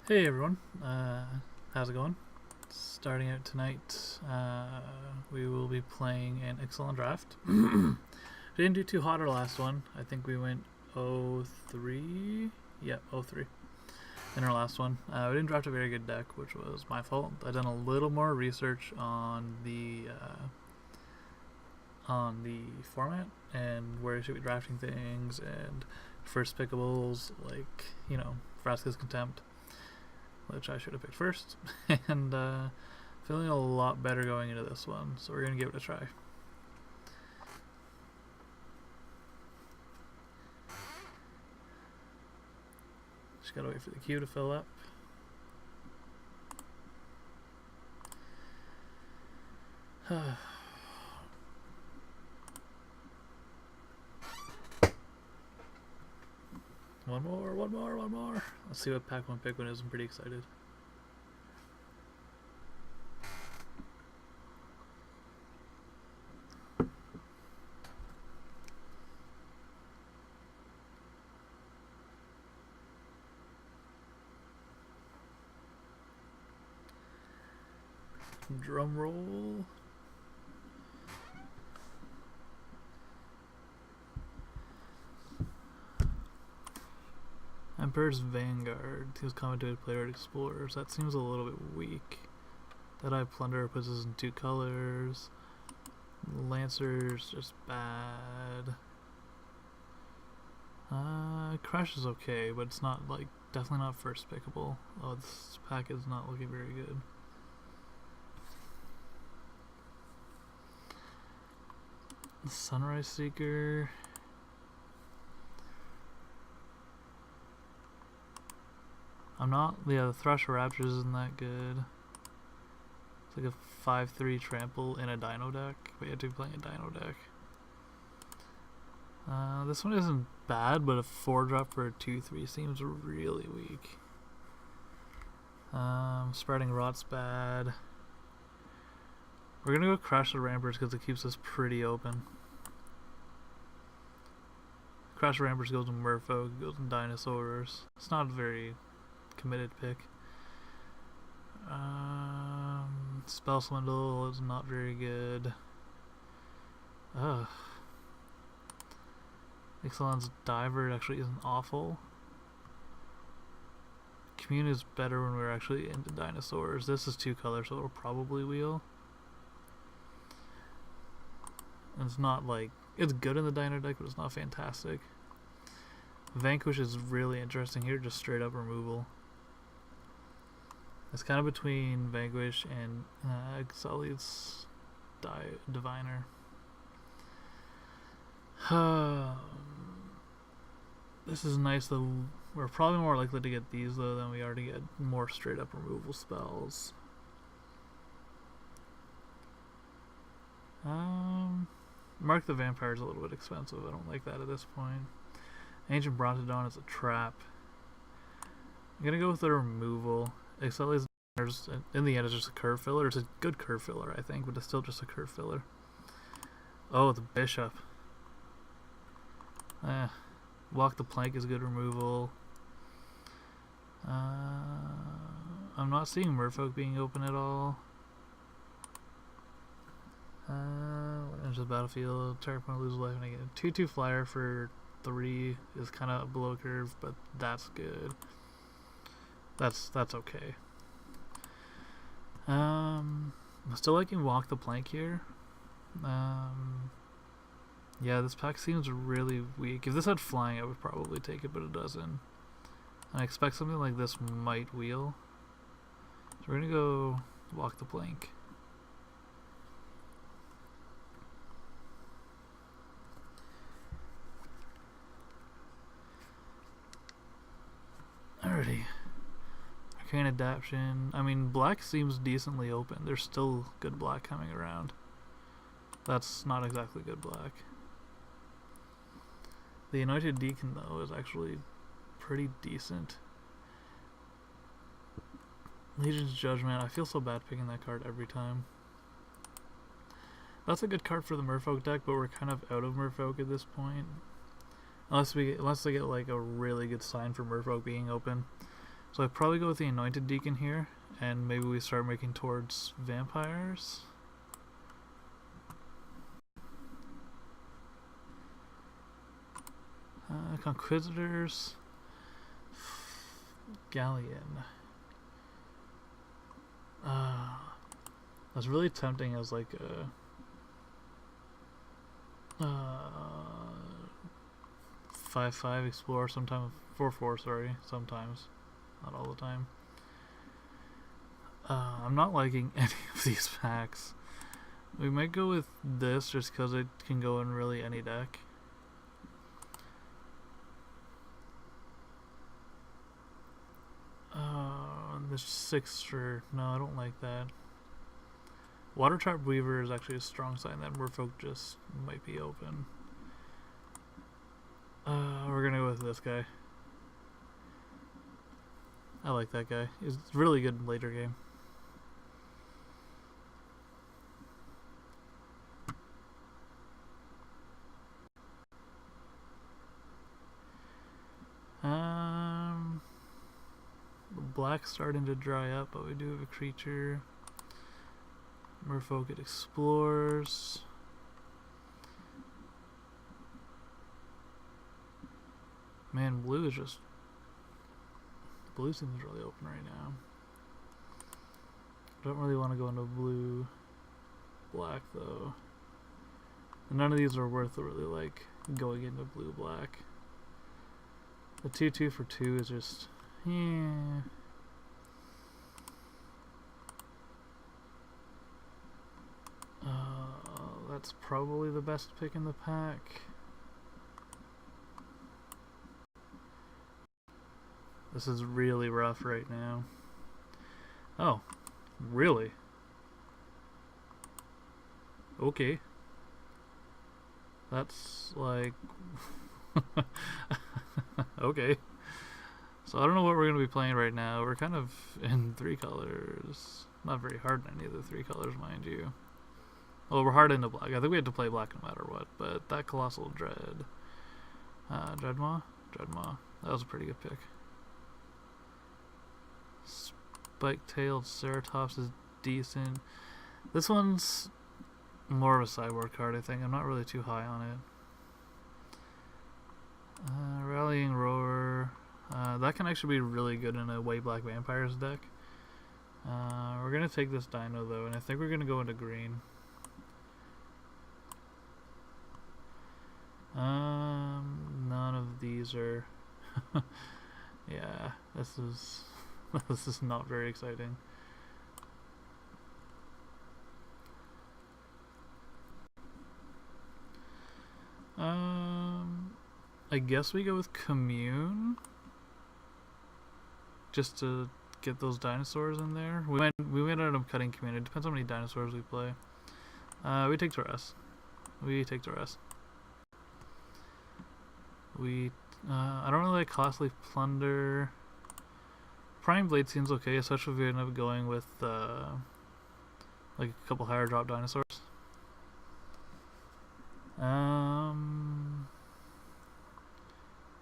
Hey everyone, how's it going? Starting out tonight, we will be playing an Ixalan draft. We didn't do too hot our last one. I think we went 0-3. Yeah, 0-3 in our last one. We didn't draft a very good deck, which was my fault. I've done a little more research on the format and where we should be drafting things and first pickables, like, Vraska's Contempt, which I should have picked first, and feeling a lot better going into this one, so we're going to give it a try. Just gotta wait for the queue to fill up. One more. Let's see what pack one pick one is. I'm pretty excited. Drum roll. Emperor's Vanguard. He was commented player at Explorers. That seems a little bit weak. Deadeye Plunderer puts us in 2 colors. Lancer's just bad. Crash is okay, but it's not definitely not first pickable. Oh, this pack is not looking very good. Sunrise Seeker. The Thrasher Raptors isn't that good. It's like a 5/3 trample in a dino deck. We had to be playing a dino deck. This one isn't bad, but a 4-drop for a 2/3 seems really weak. Sprouting Rot's bad. We're gonna go Crash the Rampers because it keeps us pretty open. Crash the Rampers goes in Merfolk, goes in Dinosaurs. It's not a very committed pick. Spell Swindle is not very good. Ugh. Ixalan's Diver actually isn't awful. Commune is better when we're actually into dinosaurs. This is 2 colors, so it'll probably wheel. And it's not it's good in the dino deck, but it's not fantastic. Vanquish is really interesting here, just straight up removal. It's kind of between Vanquish and Ixalan's Diviner. This is nice though. We're probably more likely to get these though than we are to get more straight up removal spells. Mark the Vampire is a little bit expensive. I don't like that at this point. Ancient Brontodon is a trap. I'm gonna go with the removal. Ixalan's in the end is just a curve filler. It's a good curve filler, I think, but it's still just a curve filler. Oh, the Bishop. Walk the Plank is good removal. I'm not seeing Merfolk being open at all. Enter the battlefield. Target opponent loses life and I get a 2/2 flyer for 3 is kind of below curve, but that's good. That's okay. I'm still liking Walk the Plank here. Yeah, this pack seems really weak. If this had flying, I would probably take it, but it doesn't. And I expect something like this might wheel. So we're gonna go Walk the Plank. Alrighty. Arcane Adaption. I mean, black seems decently open. There's still good black coming around. That's not exactly good black. The Anointed Deacon, though, is actually pretty decent. Legion's Judgment. I feel so bad picking that card every time. That's a good card for the Merfolk deck, but we're kind of out of Merfolk at this point. Unless they get like a really good sign for Merfolk being open. So I'd probably go with the Anointed Deacon here, and maybe we start making towards vampires. Conquistadors. Galleon. That's really tempting as like a 5/5 explorer, sometimes 4/4. Sorry, sometimes, not all the time. I'm not liking any of these packs. We might go with this just because it can go in really any deck. There's 6 for... No, I don't like that. Water Trap Weaver is actually a strong sign that Merfolk just might be open. We're gonna go with this guy. I like that guy. He's really good in later game. Black's starting to dry up, but we do have a creature. Merfolk, it explores. Man, blue is just... Blue seems really open right now. Don't really want to go into blue. Black, though. And none of these are worth really, like, going into blue-black. The 2/2 for 2 is just... Yeah... that's probably the best pick in the pack. This is really rough right now. Oh, really? Okay. That's like... okay. So I don't know what we're going to be playing right now. We're kind of in 3 colors. Not very hard in any of the 3 colors, mind you. Well, we're hard into black. I think we had to play black no matter what, but that Colossal Dread. Dreadmaw? Dreadmaw. That was a pretty good pick. Spike-tailed Ceratops is decent. This one's more of a sideboard card, I think. I'm not really too high on it. Rallying Roar. That can actually be really good in a white black vampires deck. We're gonna take this dino though, and I think we're gonna go into green. None of these are... yeah, this is not very exciting. I guess we go with Commune just to get those dinosaurs in there. We might end up cutting Commune. It depends how many dinosaurs we play. We take Duress. We take Duress. I don't really like Costly Plunder. Prime Blade seems okay, especially if we end up going with like a couple higher drop dinosaurs.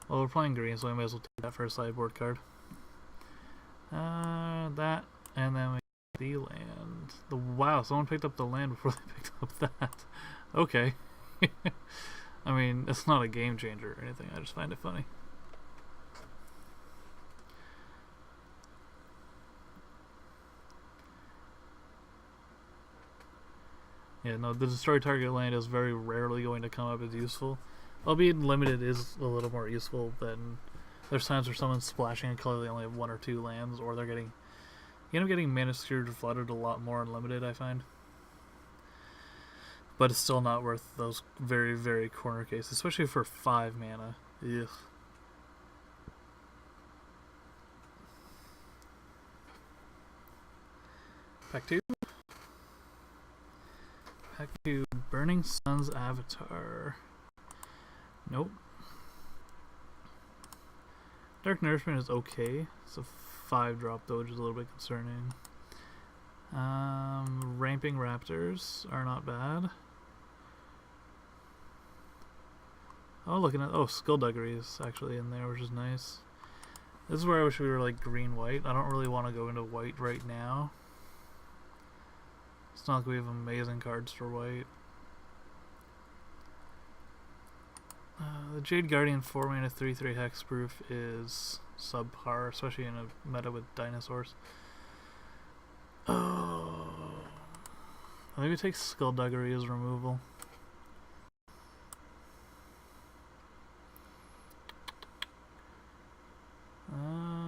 Well, we're playing green, so I might as well take that for a sideboard card. That, and then we get the land. Wow, someone picked up the land before they picked up that. Okay. I mean, it's not a game changer or anything, I just find it funny. Yeah, no, the destroy target land is very rarely going to come up as useful. Albeit limited is a little more useful than... There's times where someone's splashing a color they only have 1 or 2 lands, or they're getting... You end up getting Mana Scourge flooded a lot more unlimited, I find. But it's still not worth those very, very corner cases, especially for 5 mana. Ugh. Pack 2. Pack 2, Burning Sun's Avatar. Nope. Dark Nourishment is okay. It's a 5-drop though, which is a little bit concerning. Ramping Raptors are not bad. Oh, looking at... Oh, Skullduggery is actually in there, which is nice. This is where I wish we were like green-white. I don't really want to go into white right now. It's not like we have amazing cards for white. The Jade Guardian 4-mana 3/3 hexproof is subpar, especially in a meta with dinosaurs. Oh, I think we take Skullduggery as removal.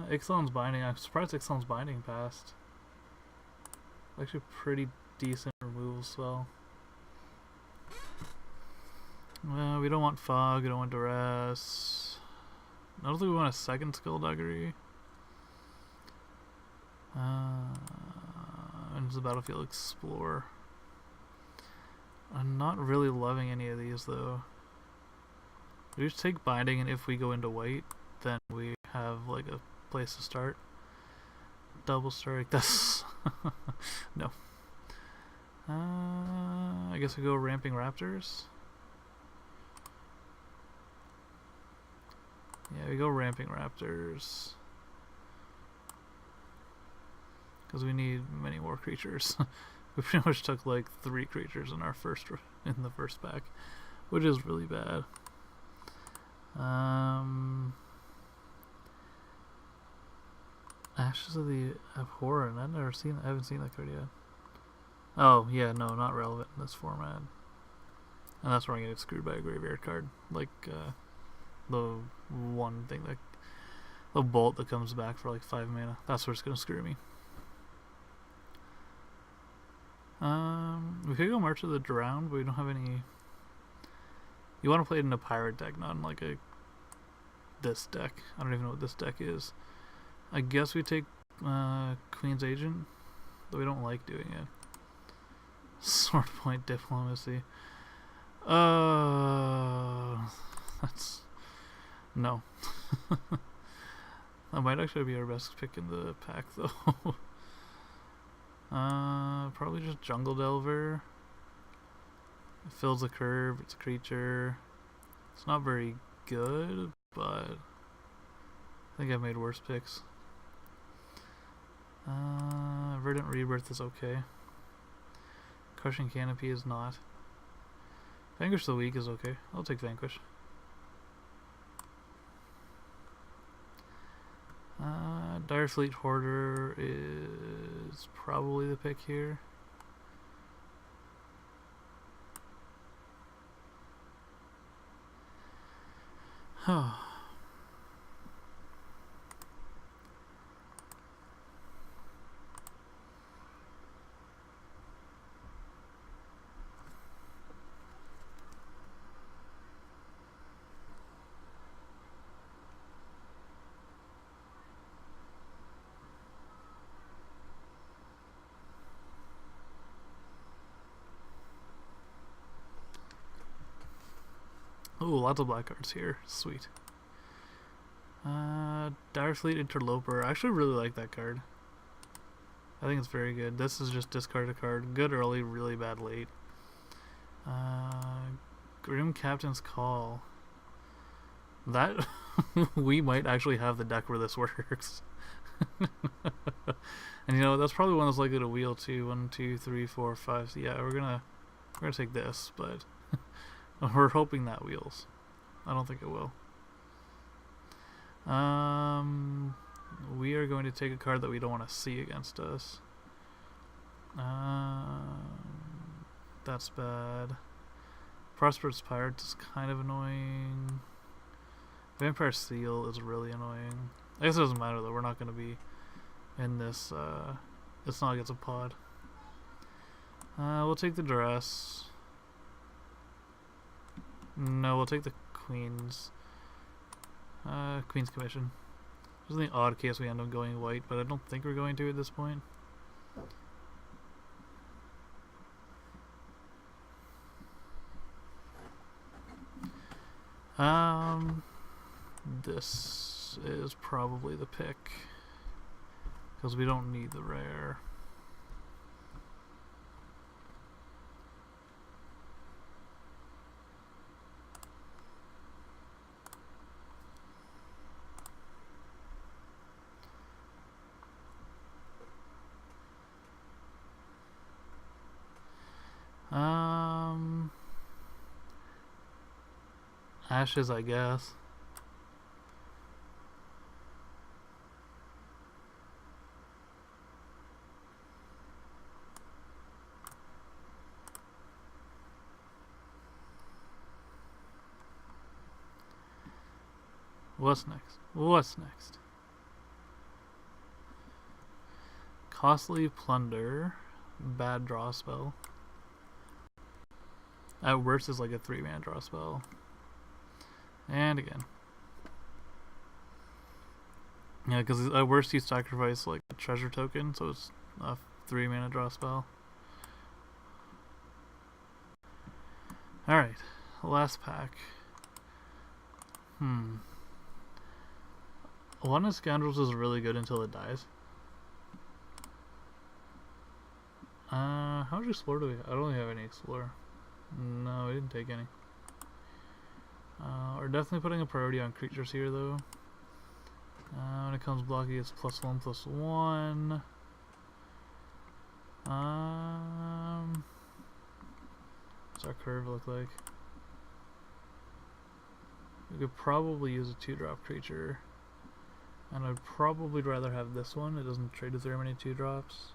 Ixalan's Binding. I'm surprised Ixalan's Binding passed. Actually, pretty decent removal spell. Well, we don't want Fog, we don't want Duress. I don't think we want a second Skullduggery. Into the battlefield, explore. I'm not really loving any of these though. We just take Binding, and if we go into white, then we have like a place to start. Double strike. That's no. I guess we go Ramping Raptors. Yeah, we go Ramping Raptors. Because we need many more creatures. We pretty much took like 3 creatures in our in the first pack, which is really bad. Ashes of the Abhorrent. I haven't seen that card yet. Oh yeah, no, not relevant in this format. And that's where I'm gonna get screwed by a graveyard card, like the one thing that the bolt that comes back for like 5 mana. That's what's gonna screw me. We could go March of the Drowned, but we don't have any. You want to play it in a pirate deck, not in like this deck. I don't even know what this deck is. I guess we take Queen's Agent, though we don't like doing it. Sword Point Diplomacy. That's no. That might actually be our best pick in the pack, though. Probably just Jungle Delver. It fills a curve. It's a creature. It's not very good, but I think I've made worse picks. Verdant Rebirth is okay. Crushing Canopy is not. Vanquish the Weak is okay. I'll take Vanquish. Direfleet Hoarder is probably the pick here. Ooh, lots of black cards here. Sweet. Direfleet Interloper. I actually really like that card. I think it's very good. This is just discard a card. Good early, really bad late. Grim Captain's Call. That we might actually have the deck where this works. And you know, that's probably one that's likely to wheel too. 1, 2, 3, 4, 5. So yeah, we're gonna take this, but we're hoping that wheels. I don't think it will. We are going to take a card that we don't want to see against us. That's bad. Prosperous Pirates is kind of annoying. Vampire Seal is really annoying. I guess it doesn't matter though. We're not going to be in this. It's not like it's a pod. We'll take the Duress. No, we'll take the Queen's Commission. There's the odd case we end up going white, but I don't think we're going to at this point. This is probably the pick because we don't need the rare. Ashes, I guess. What's next? What's next? Costly Plunder. Bad draw spell. At worst is like a 3-mana draw spell. And again. Yeah, because at worst you sacrifice like a treasure token, so it's a 3-mana draw spell. Alright, last pack. One of Scoundrels is really good until it dies. How much Explore do we have? I don't really have any Explore. No, we didn't take any. We're definitely putting a priority on creatures here, though. When it comes blocking, it's +1/+1. What's our curve look like? We could probably use a 2-drop creature. And I'd probably rather have this one. It doesn't trade with very many 2-drops.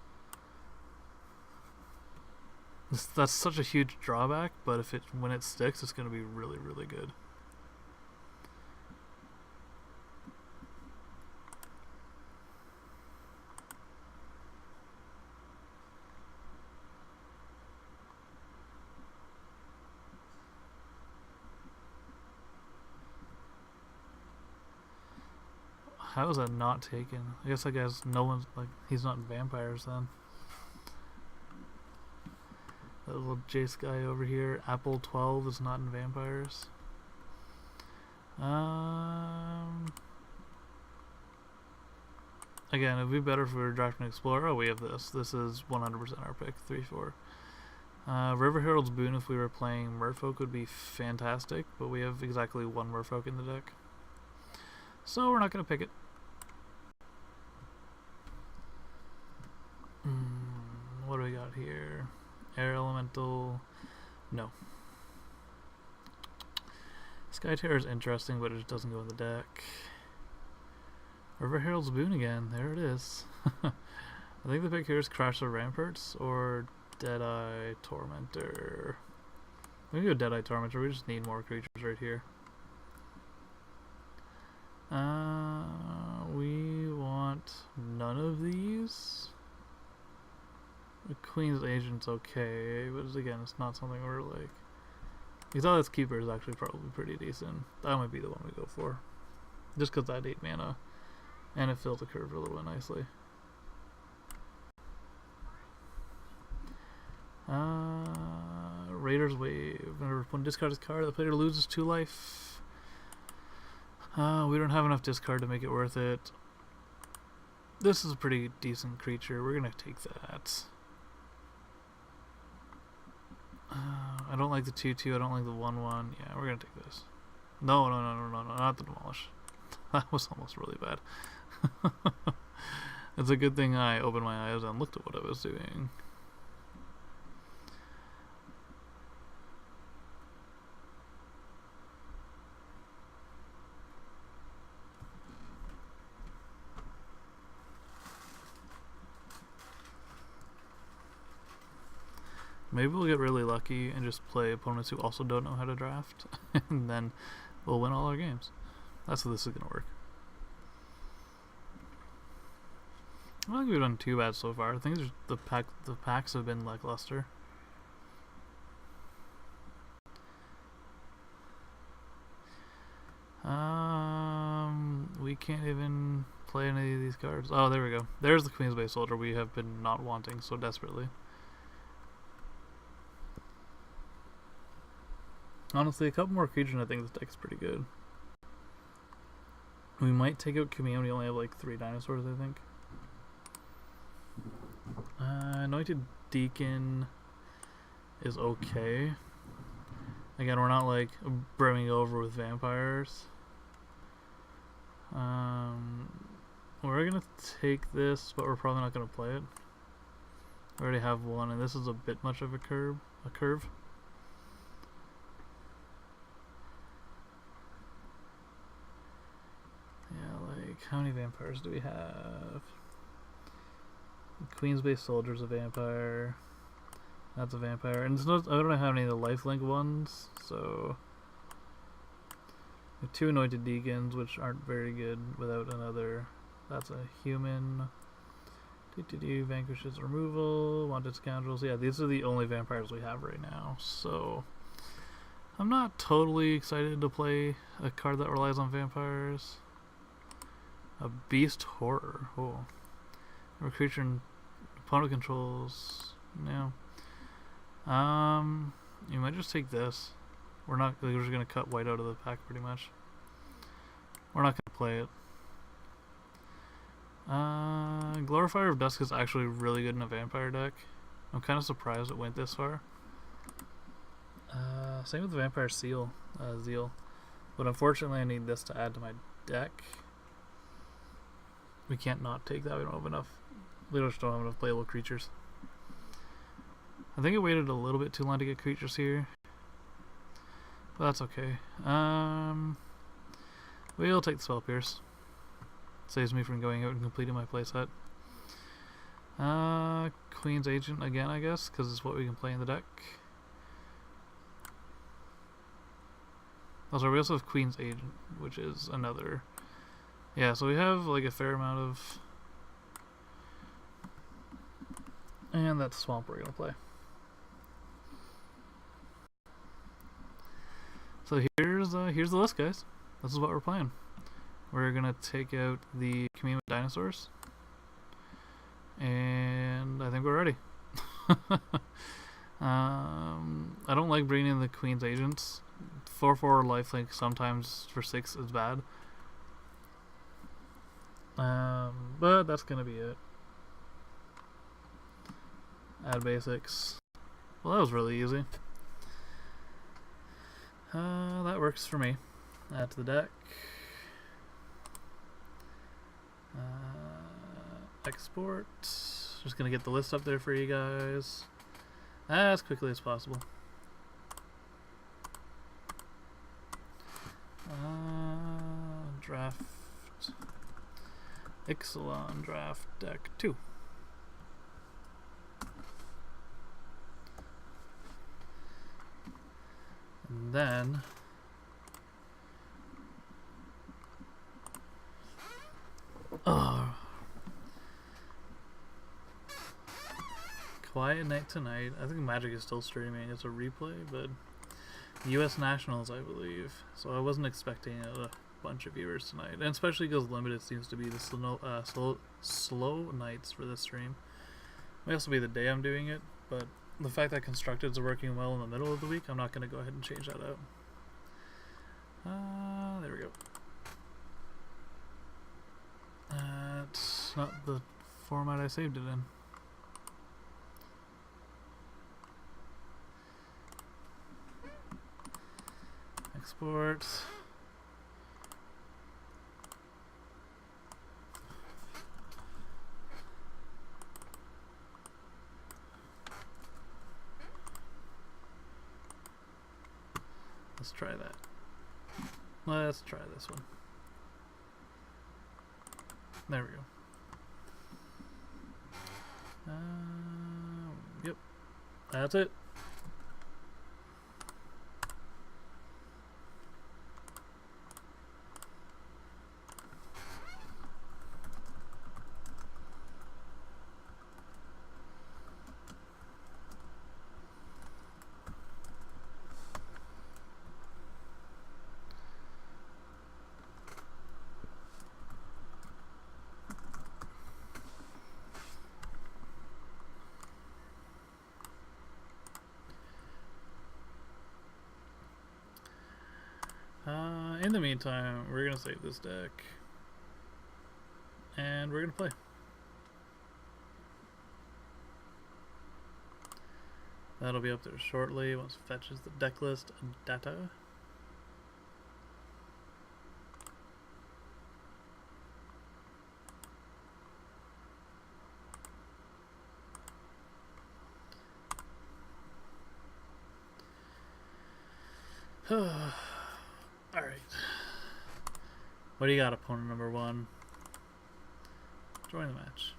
That's such a huge drawback, but when it sticks, it's going to be really, really good. How is that not taken? I guess no one's like, he's not in vampires then. That little Jace guy over here, Apple 12, is not in vampires. Again, it'd be better if we were drafting Explorer. Oh, we have this. This is 100% our pick, 3/4. River Herald's Boon, if we were playing Merfolk, would be fantastic, but we have exactly one Merfolk in the deck. So we're not going to pick it. What do we got here? Air Elemental. No. Sky Terror is interesting, but it just doesn't go in the deck. River Herald's Boon again. There it is. I think the pick here is Crash the Ramparts or Deadeye Tormentor. We can go Deadeye Tormentor. We just need more creatures right here. We want none of these. The Queen's Agent's okay, but again, it's not something we're like. Ixalan's Keeper is actually probably pretty decent. That might be the one we go for. Just because that 8 mana. And it fills the curve really nicely. Raider's Wave. Whenever one discards a card, the player loses 2 life. We don't have enough discard to make it worth it. This is a pretty decent creature. We're gonna take that. I don't like the 2/2. I don't like the 1/1. Yeah, we're gonna take this. No, not the Demolish. That was almost really bad. It's a good thing I opened my eyes and looked at what I was doing. Maybe we'll get really lucky and just play opponents who also don't know how to draft, and then we'll win all our games. That's how this is going to work. I don't think we've done too bad so far. I think the packs have been lackluster. We can't even play any of these cards. Oh, there we go. There's the Queen's Base Soldier we have been not wanting so desperately. Honestly, a couple more creatures and I think this deck is pretty good. We might take out Camille. We only have like 3 dinosaurs, I think. Anointed Deacon is okay. Again, we're not like brimming over with vampires. We're gonna take this, but we're probably not gonna play it. We already have one, and this is a bit much of a curve. how many vampires do we have? Queen's Bay Soldier's a vampire. That's a vampire. And it's not, I don't know how many of the lifelink ones, so... We have 2 Anointed Deacons, which aren't very good without another. That's a human. Vanquishes removal. Wanted Scoundrels. Yeah, these are the only vampires we have right now, so... I'm not totally excited to play a card that relies on vampires. A Beast Horror. Oh. Or creature and opponent controls. No. You might just take this. We're just gonna cut white out of the pack pretty much. We're not gonna play it. Glorifier of Dusk is actually really good in a vampire deck. I'm kind of surprised it went this far. Same with Vampire Zeal. But unfortunately I need this to add to my deck. We can't not take that. We don't have enough. We just don't have enough playable creatures. I think I waited a little bit too long to get creatures here. But that's okay. We'll take the Spell Pierce. Saves me from going out and completing my playset. Queen's Agent again, I guess, because it's what we can play in the deck. Also, we also have Queen's Agent, which is another. Yeah, so we have like a fair amount of. And that's Swamp we're gonna play. So here's the list, guys. This is what we're playing. We're gonna take out the Commune with Dinosaurs, and I think we're ready. I don't like bringing in the Queen's Agents. 4/4 lifelink sometimes for 6 is bad. But that's gonna be it. Add basics. Well, that was really easy. That works for me. Add to the deck. Export. Just gonna get the list up there for you guys as quickly as possible. Draft Ixalan draft deck 2. And then Quiet Night Tonight. I think Magic is still streaming. It's a replay, but US Nationals, I believe. So I wasn't expecting a bunch of viewers tonight, and especially because limited seems to be the slow nights for this stream. It may also be the day I'm doing it, but the fact that Constructed is working well in the middle of the week, I'm not going to go ahead and change that out. There we go. That's not the format I saved it in. Export. Let's try that. Let's try this one. There we go. Yep. That's it. In the meantime, we're going to save this deck, and we're going to play. That'll be up there shortly once it fetches the deck list data. Alright. What do you got, opponent number 1? Join the match.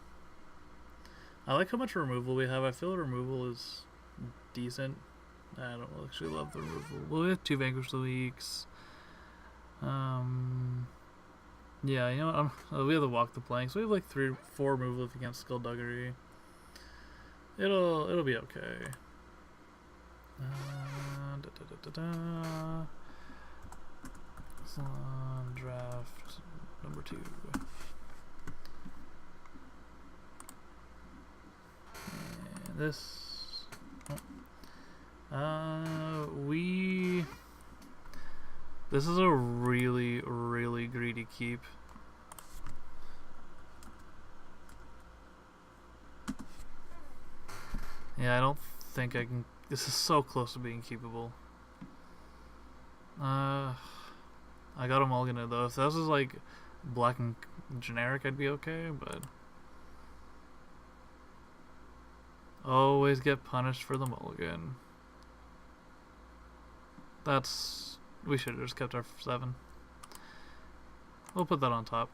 I like how much removal we have. I feel removal is decent. I don't actually love the removal. Well, we have 2 Vanquish the Weeks. Yeah, you know what? We have to walk the plank, so we have like 3 or 4 removal if you can't Skullduggery. It'll be okay. Ixalan draft number 2. And this. This is a really, really greedy keep. Yeah, I don't think I can. This is so close to being keepable. I got a mulligan it though. If this was like black and generic, I'd be okay, but always get punished for the mulligan. We should have just kept our 7. We'll put that on top.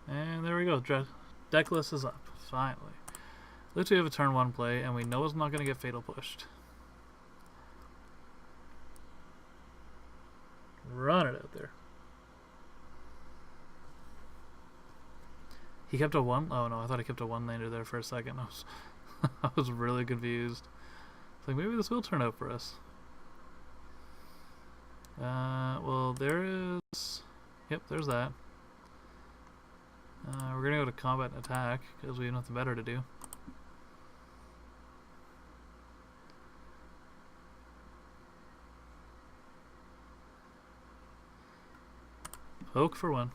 And there we go. Deck list is up. Finally. Looks like we have a turn 1 play, and we know it's not going to get fatal pushed. Run it out there. He kept a 1? Oh no, I thought he kept a 1-lander there for a second. I was really confused. It's like, maybe this will turn out for us. Well, there is... Yep, there's that. We're gonna go to combat and attack, because we have nothing better to do. Poke for 1.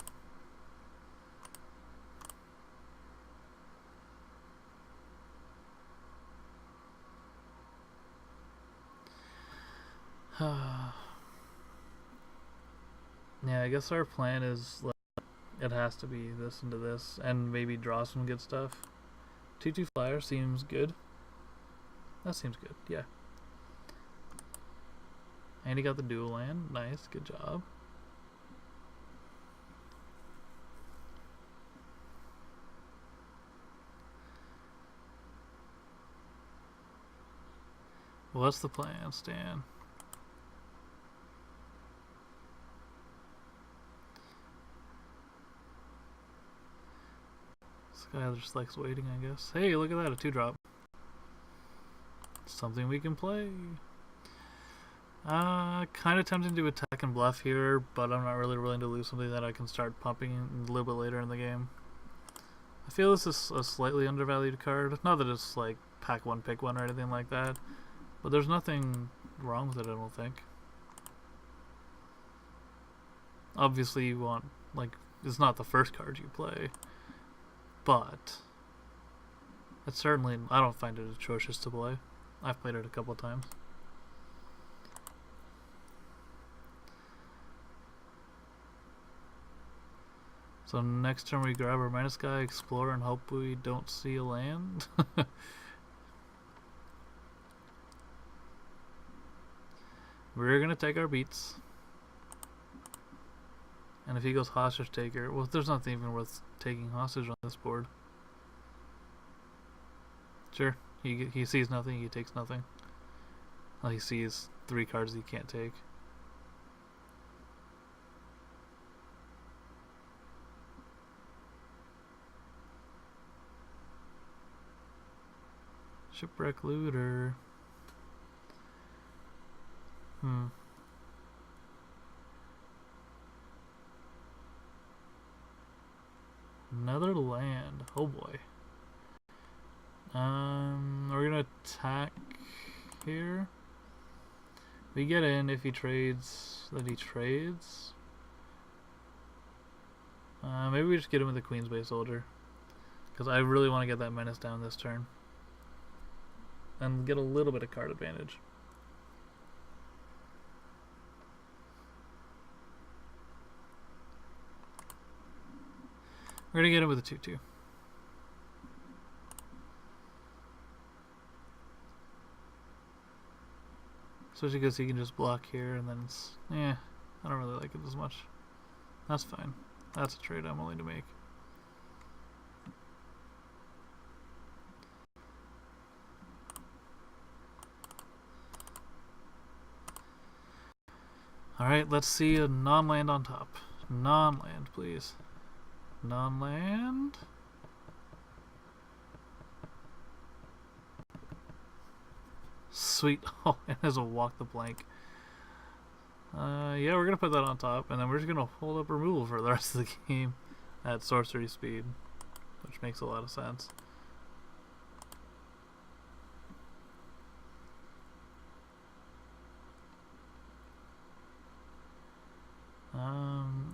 Yeah, I guess our plan is like, it has to be this into this, and maybe draw some good stuff. 2/2 flyer seems good. That seems good, yeah. And he got the dual land. Nice, good job. What's the plan, Stan? This guy just likes waiting, I guess. Hey, look at that, a 2-drop. Something we can play. Kind of tempting to attack and bluff here, but I'm not really willing to lose something that I can start pumping a little bit later in the game. I feel this is a slightly undervalued card. Not that it's like pack 1, pick 1 or anything like that, but there's nothing wrong with it, I don't think. Obviously you want, like, it's not the first card you play, but it's certainly, I don't find it atrocious to play. I've played it a couple of times. So next turn we grab our minus guy, explore, and hope we don't see a land. We're gonna take our beats. And if he goes hostage taker, well, there's nothing even worth taking hostage on this board. Sure, he sees nothing, he takes nothing. Well, he sees 3 cards he can't take. Shipwreck looter. Another land. Oh boy. We're gonna attack here. We get in if he trades. Then he trades. Maybe we just get him with the Queen's Bay Soldier, because I really want to get that menace down this turn and get a little bit of card advantage. We're gonna get him with a 2-2. Especially because he can just block here and then it's... Yeah, I don't really like it as much. That's fine. That's a trade I'm willing to make. Alright, let's see a non-land on top. Non-land, please. Non-land. Sweet. Oh, it has a walk the plank. Yeah, we're gonna put that on top, and then we're just gonna hold up removal for the rest of the game at sorcery speed, which makes a lot of sense.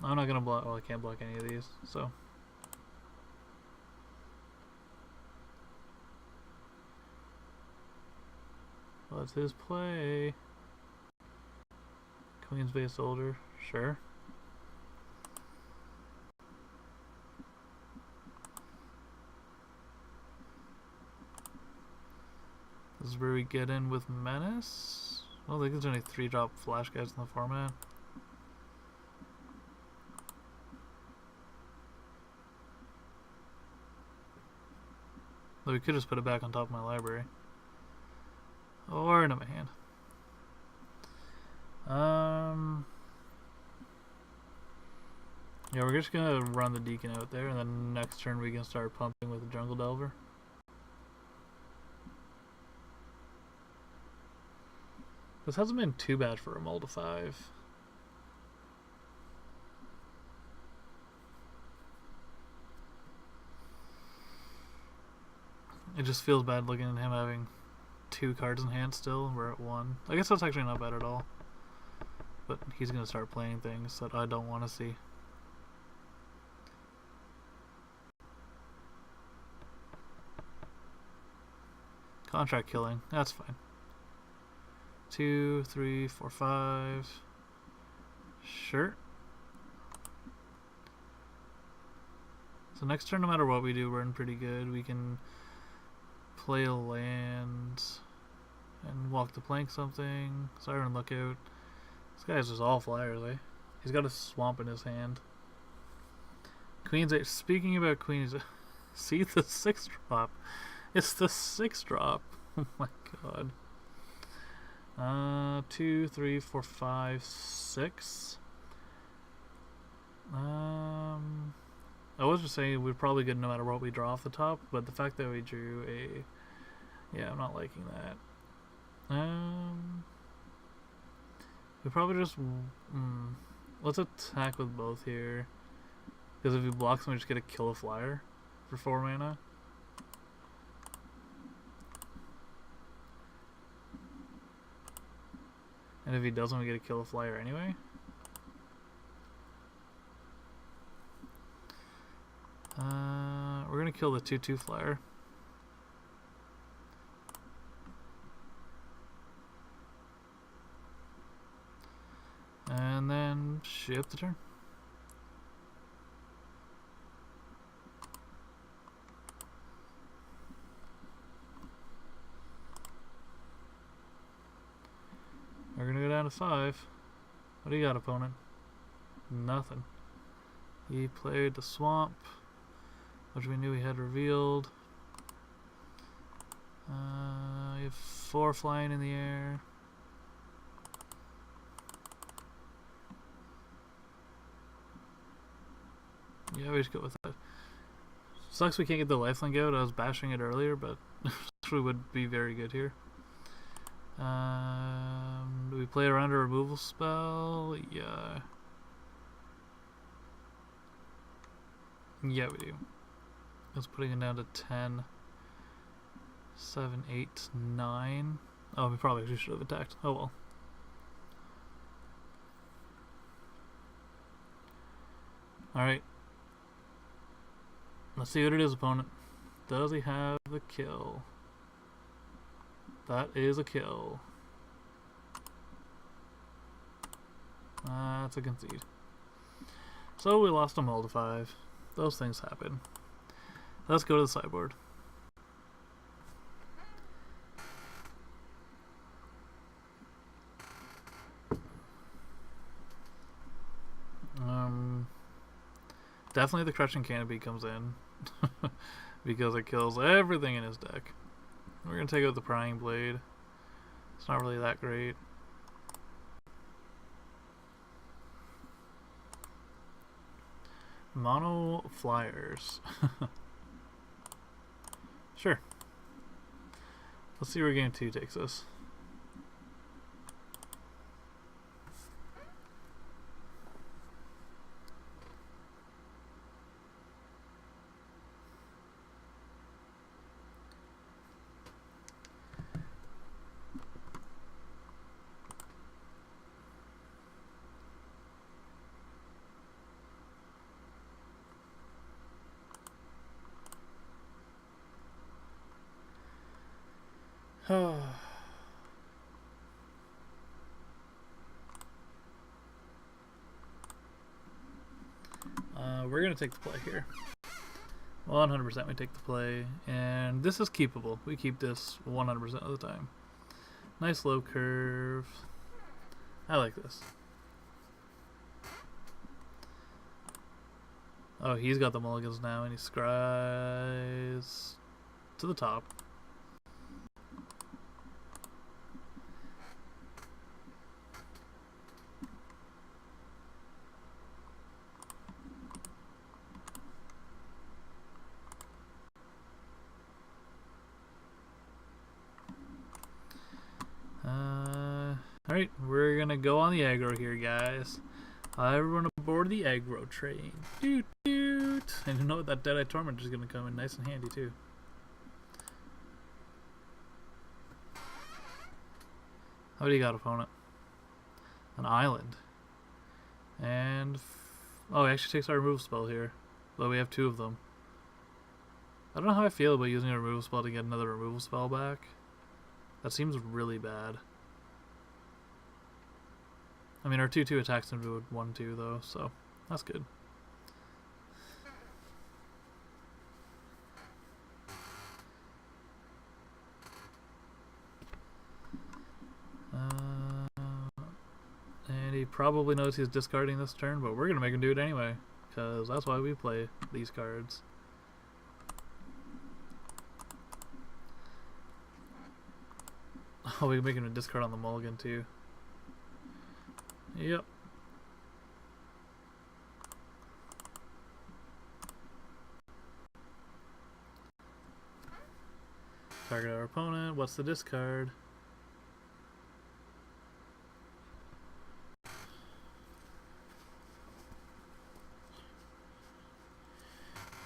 I'm not gonna block. Well, I can't block any of these, so. What's his play? Queen's Bay Soldier, sure. This is where we get in with Menace. I don't think there's any 3-drop flash guys in the format. Though we could just put it back on top of my library. Or into my hand. Yeah, we're just gonna run the Deacon out there, and then next turn we can start pumping with the Jungle Delver. This hasn't been too bad for a mold of 5. It just feels bad looking at him having 2 cards in hand still, and we're at 1. I guess that's actually not bad at all. But he's going to start playing things that I don't want to see. Contract killing, that's fine. 2, 3, 4, 5. Sure. So next turn, no matter what we do, we're in pretty good. We can play a land and walk the plank something. Siren Lookout. This guy's just all flyers, eh? He's got a swamp in his hand. Queen's 8. Speaking about Queen's 8, see the 6-drop. It's the 6-drop. Oh my god. 2, 3, 4, 5, 6. I was just saying we're probably good no matter what we draw off the top, but the fact that we drew a... Yeah, I'm not liking that. We probably just... let's attack with both here. Because if he blocks him, we just get to kill a flyer for 4 mana. And if he doesn't, we get to kill a flyer anyway. We're gonna kill the 2/2 flyer. And then ship the turn. We're gonna go down to 5. What do you got, opponent? Nothing. He played the swamp, which we knew he had revealed. You have 4 flying in the air. Yeah, we just go with that. Sucks we can't get the lifelink out. I was bashing it earlier, but actually would be very good here. Do we play around a removal spell? Yeah. Yeah, we do. That's putting it down to 10. 7, 8, 9. Oh, we probably actually should have attacked. Oh well. Alright. Let's see what it is, opponent. Does he have the kill? That is a kill. That's a concede. So we lost a mold to 5. those things happen. Let's go to the sideboard. Definitely the Crushing Canopy comes in because it kills everything in his deck. We're gonna take out the Prying Blade. It's not really that great. Mono Flyers. Sure. Let's see where game 2 takes us. We're going to take the play here. 100% we take the play. And this is keepable. We keep this 100% of the time. Nice low curve. I like this. Oh, he's got the mulligans now, and he scries to the top. Alright, we're gonna go on the aggro here, guys. Everyone aboard the aggro train. Doot doot! And you know what? That Deadeye Tormentor is gonna come in nice and handy, too. What do you got, opponent? An island. And... oh, he actually takes our removal spell here. Though we have 2 of them. I don't know how I feel about using a removal spell to get another removal spell back. That seems really bad. I mean, our 2/2 attacks him to a 1/2 though, so that's good. And he probably knows he's discarding this turn, but we're gonna make him do it anyway, because that's why we play these cards. Oh, we can make him a discard on the mulligan too. Yep. Target our opponent. What's the discard?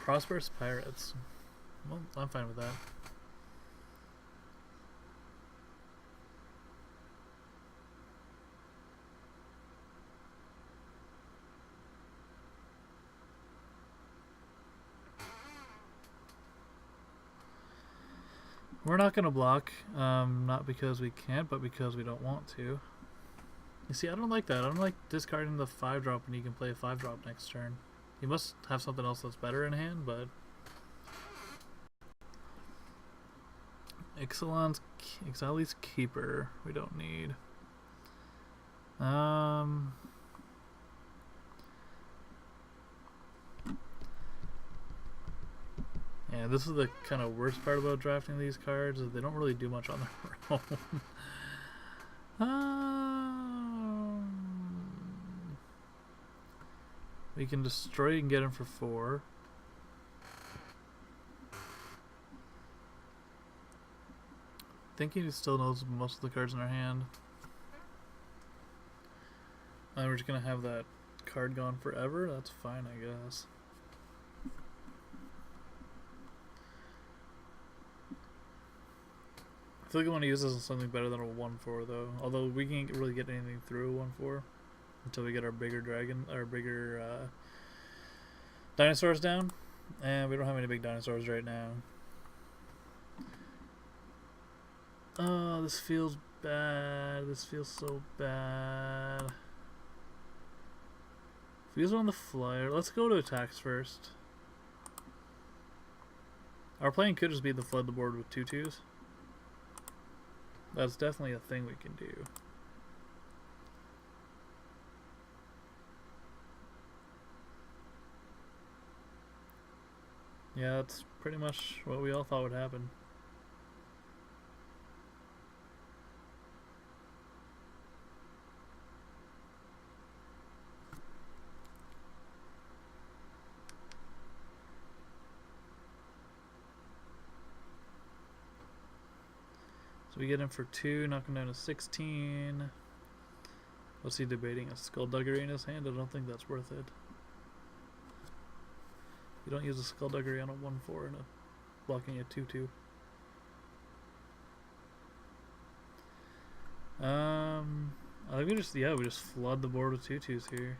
Prosperous Pirates. Well, I'm fine with that. We're not going to block, not because we can't, but because we don't want to. You see, I don't like that. I don't like discarding the 5-drop when you can play a 5-drop next turn. You must have something else that's better in hand, but... Ixalan's Keeper, we don't need. Yeah, this is the kind of worst part about drafting these cards, is they don't really do much on their own. We can destroy and get him for 4. Thinking he still knows most of the cards in our hand. And we're just gonna have that card gone forever. That's fine, I guess. I feel like I want to use this as something better than a 1/4 though. Although we can't really get anything through a 1/4 until we get our bigger dinosaurs down. And we don't have any big dinosaurs right now. Oh, this feels bad. This feels so bad. If we use it on the flyer, let's go to attacks first. Our plan could just be to flood the board with 2/2s. That's definitely a thing we can do. Yeah, that's pretty much what we all thought would happen. So we get him for 2, knock him down to 16. What's he debating? A skullduggery in his hand? I don't think that's worth it. You don't use a skullduggery on a 1/4 and a blocking a 2/2. I think we just flood the board with 2/2s here.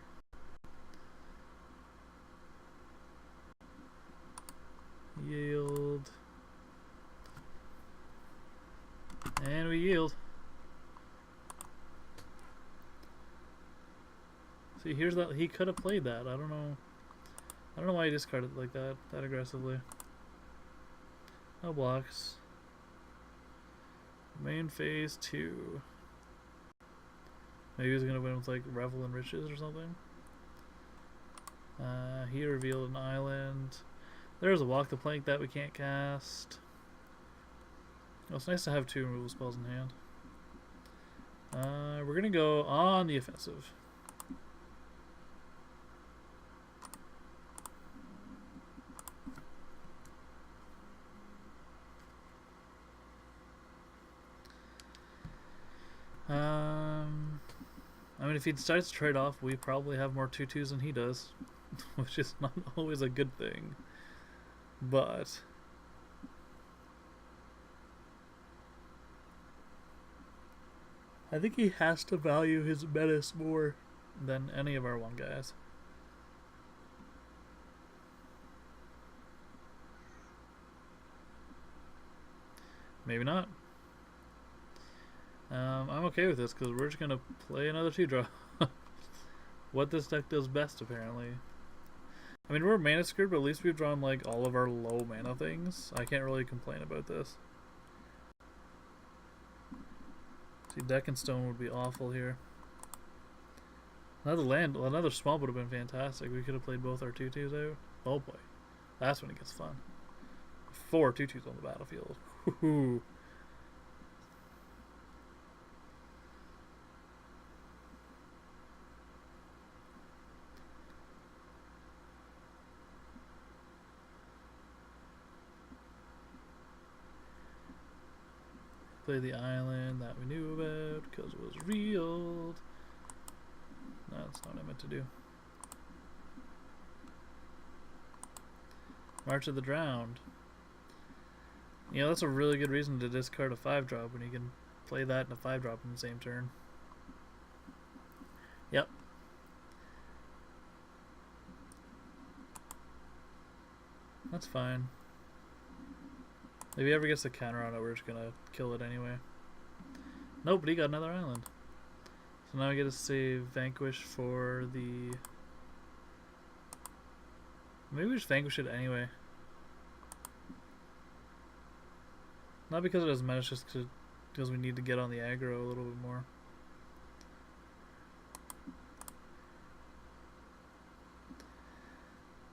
Yield. And we yield. See, here's that. He could have played that. I don't know why he discarded it like that aggressively. No blocks. Main phase 2. Maybe he's gonna win with like Revel and Riches or something. He revealed an island. There's a Walk the Plank that we can't cast. Oh, it's nice to have 2 removal spells in hand. We're gonna go on the offensive. I mean, if he decides to trade off, we probably have more 2/2s than he does, which is not always a good thing. But I think he has to value his menace more than any of our 1 guys. Maybe not. I'm okay with this because we're just gonna play another 2-draw. What this deck does best, apparently. I mean, we're mana screwed, but at least we've drawn like all of our low mana things. I can't really complain about this. See, Deck and Stone would be awful here. Another swamp would have been fantastic. We could have played both our 2/2s out. Oh boy, that's when it gets fun. 4 2/2s on the battlefield. Woohoo! Play the island that we knew about because it was real. No, that's not what I meant to do. March of the Drowned. You know, that's a really good reason to discard a 5-drop when you can play that and a 5-drop in the same turn. Yep. That's fine. If he ever gets the counter on it, we're just gonna kill it anyway. Nope, but he got another island. So now I get to save Vanquish for the... Maybe we just Vanquish it anyway. Not because it doesn't matter, it's just because we need to get on the aggro a little bit more.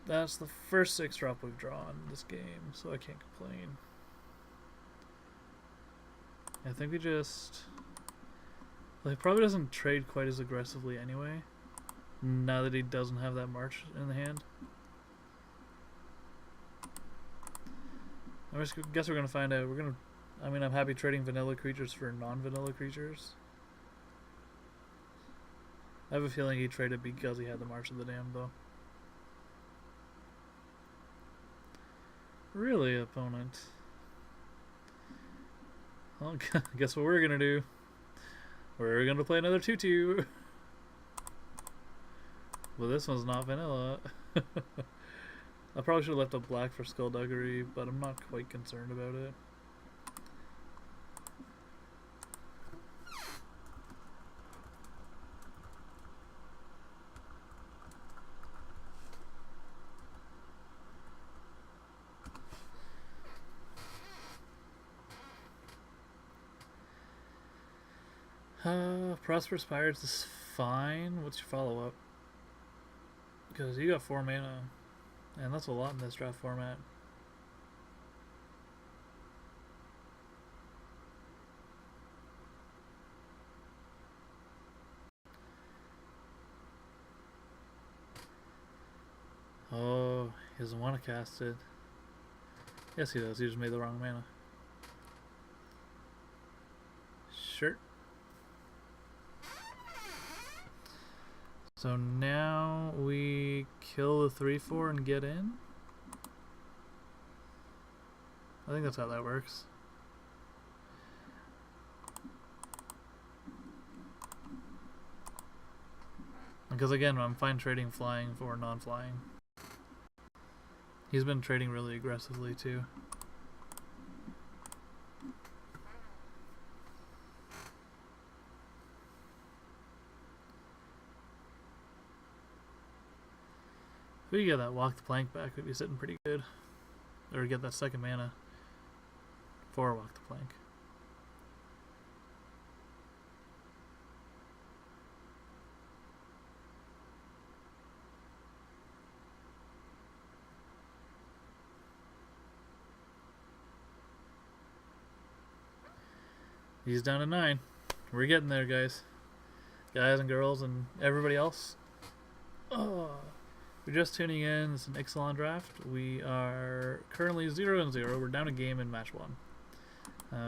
That's the first 6-drop we've drawn in this game, so I can't complain. I think we just... Well, he probably doesn't trade quite as aggressively anyway, now that he doesn't have that March in the hand. I guess we're gonna find out. I mean, I'm happy trading vanilla creatures for non-vanilla creatures. I have a feeling he traded because he had the March of the Damned, though. Really, opponent? Well, guess what we're gonna do? We're gonna play another 2/2. Well, this one's not vanilla. I probably should have left a black for Skullduggery, but I'm not quite concerned about it. Prosperous Pirates is fine. What's your follow-up? Because you got 4 mana, and that's a lot in this draft format. Oh, he doesn't want to cast it. Yes, he does. He just made the wrong mana. Sure. So now we kill the 3/4 and get in? I think that's how that works. Because again, I'm fine trading flying for non-flying. He's been trading really aggressively too. If we get that walk the plank back, we'd be sitting pretty good. Or get that second mana for walk the plank. He's down to 9. We're getting there, guys. Guys and girls and everybody else. Oh, if you're just tuning in, it's an Ixalan draft. We are currently 0-0. We're down a game in match 1.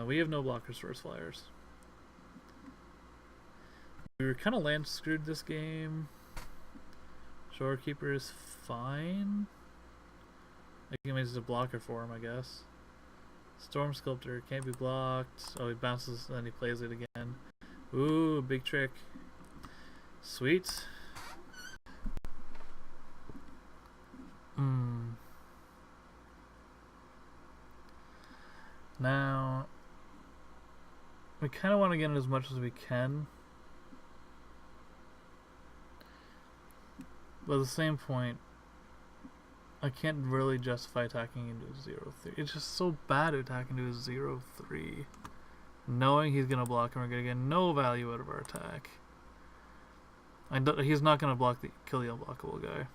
We have no blockers for his flyers. We were kind of land screwed this game. Shorekeeper is fine. I think it's a blocker for him, I guess. Storm Sculptor can't be blocked. Oh, he bounces and then he plays it again. Ooh, big trick. Sweet. Now, we kind of want to get in as much as we can. But at the same point, I can't really justify attacking into a 0-3. It's just so bad attacking into a 0-3. Knowing he's going to block and we're going to get no value out of our attack. He's not going to kill the unblockable guy.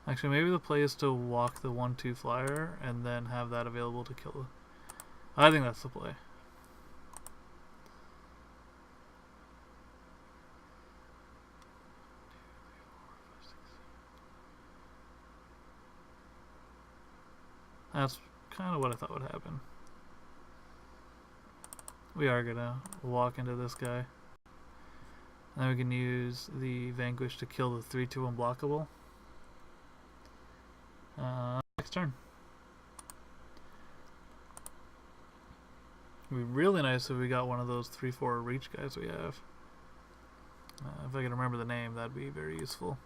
Actually, maybe the play is to walk the 1/2 flyer and then have that available to kill. I think that's the play. That's kind of what I thought would happen. We are gonna walk into this guy. And then we can use the Vanquish to kill the 3/2 unblockable. Next turn. It'd be really nice if we got one of those 3/4 reach guys we have. If I can remember the name, that'd be very useful.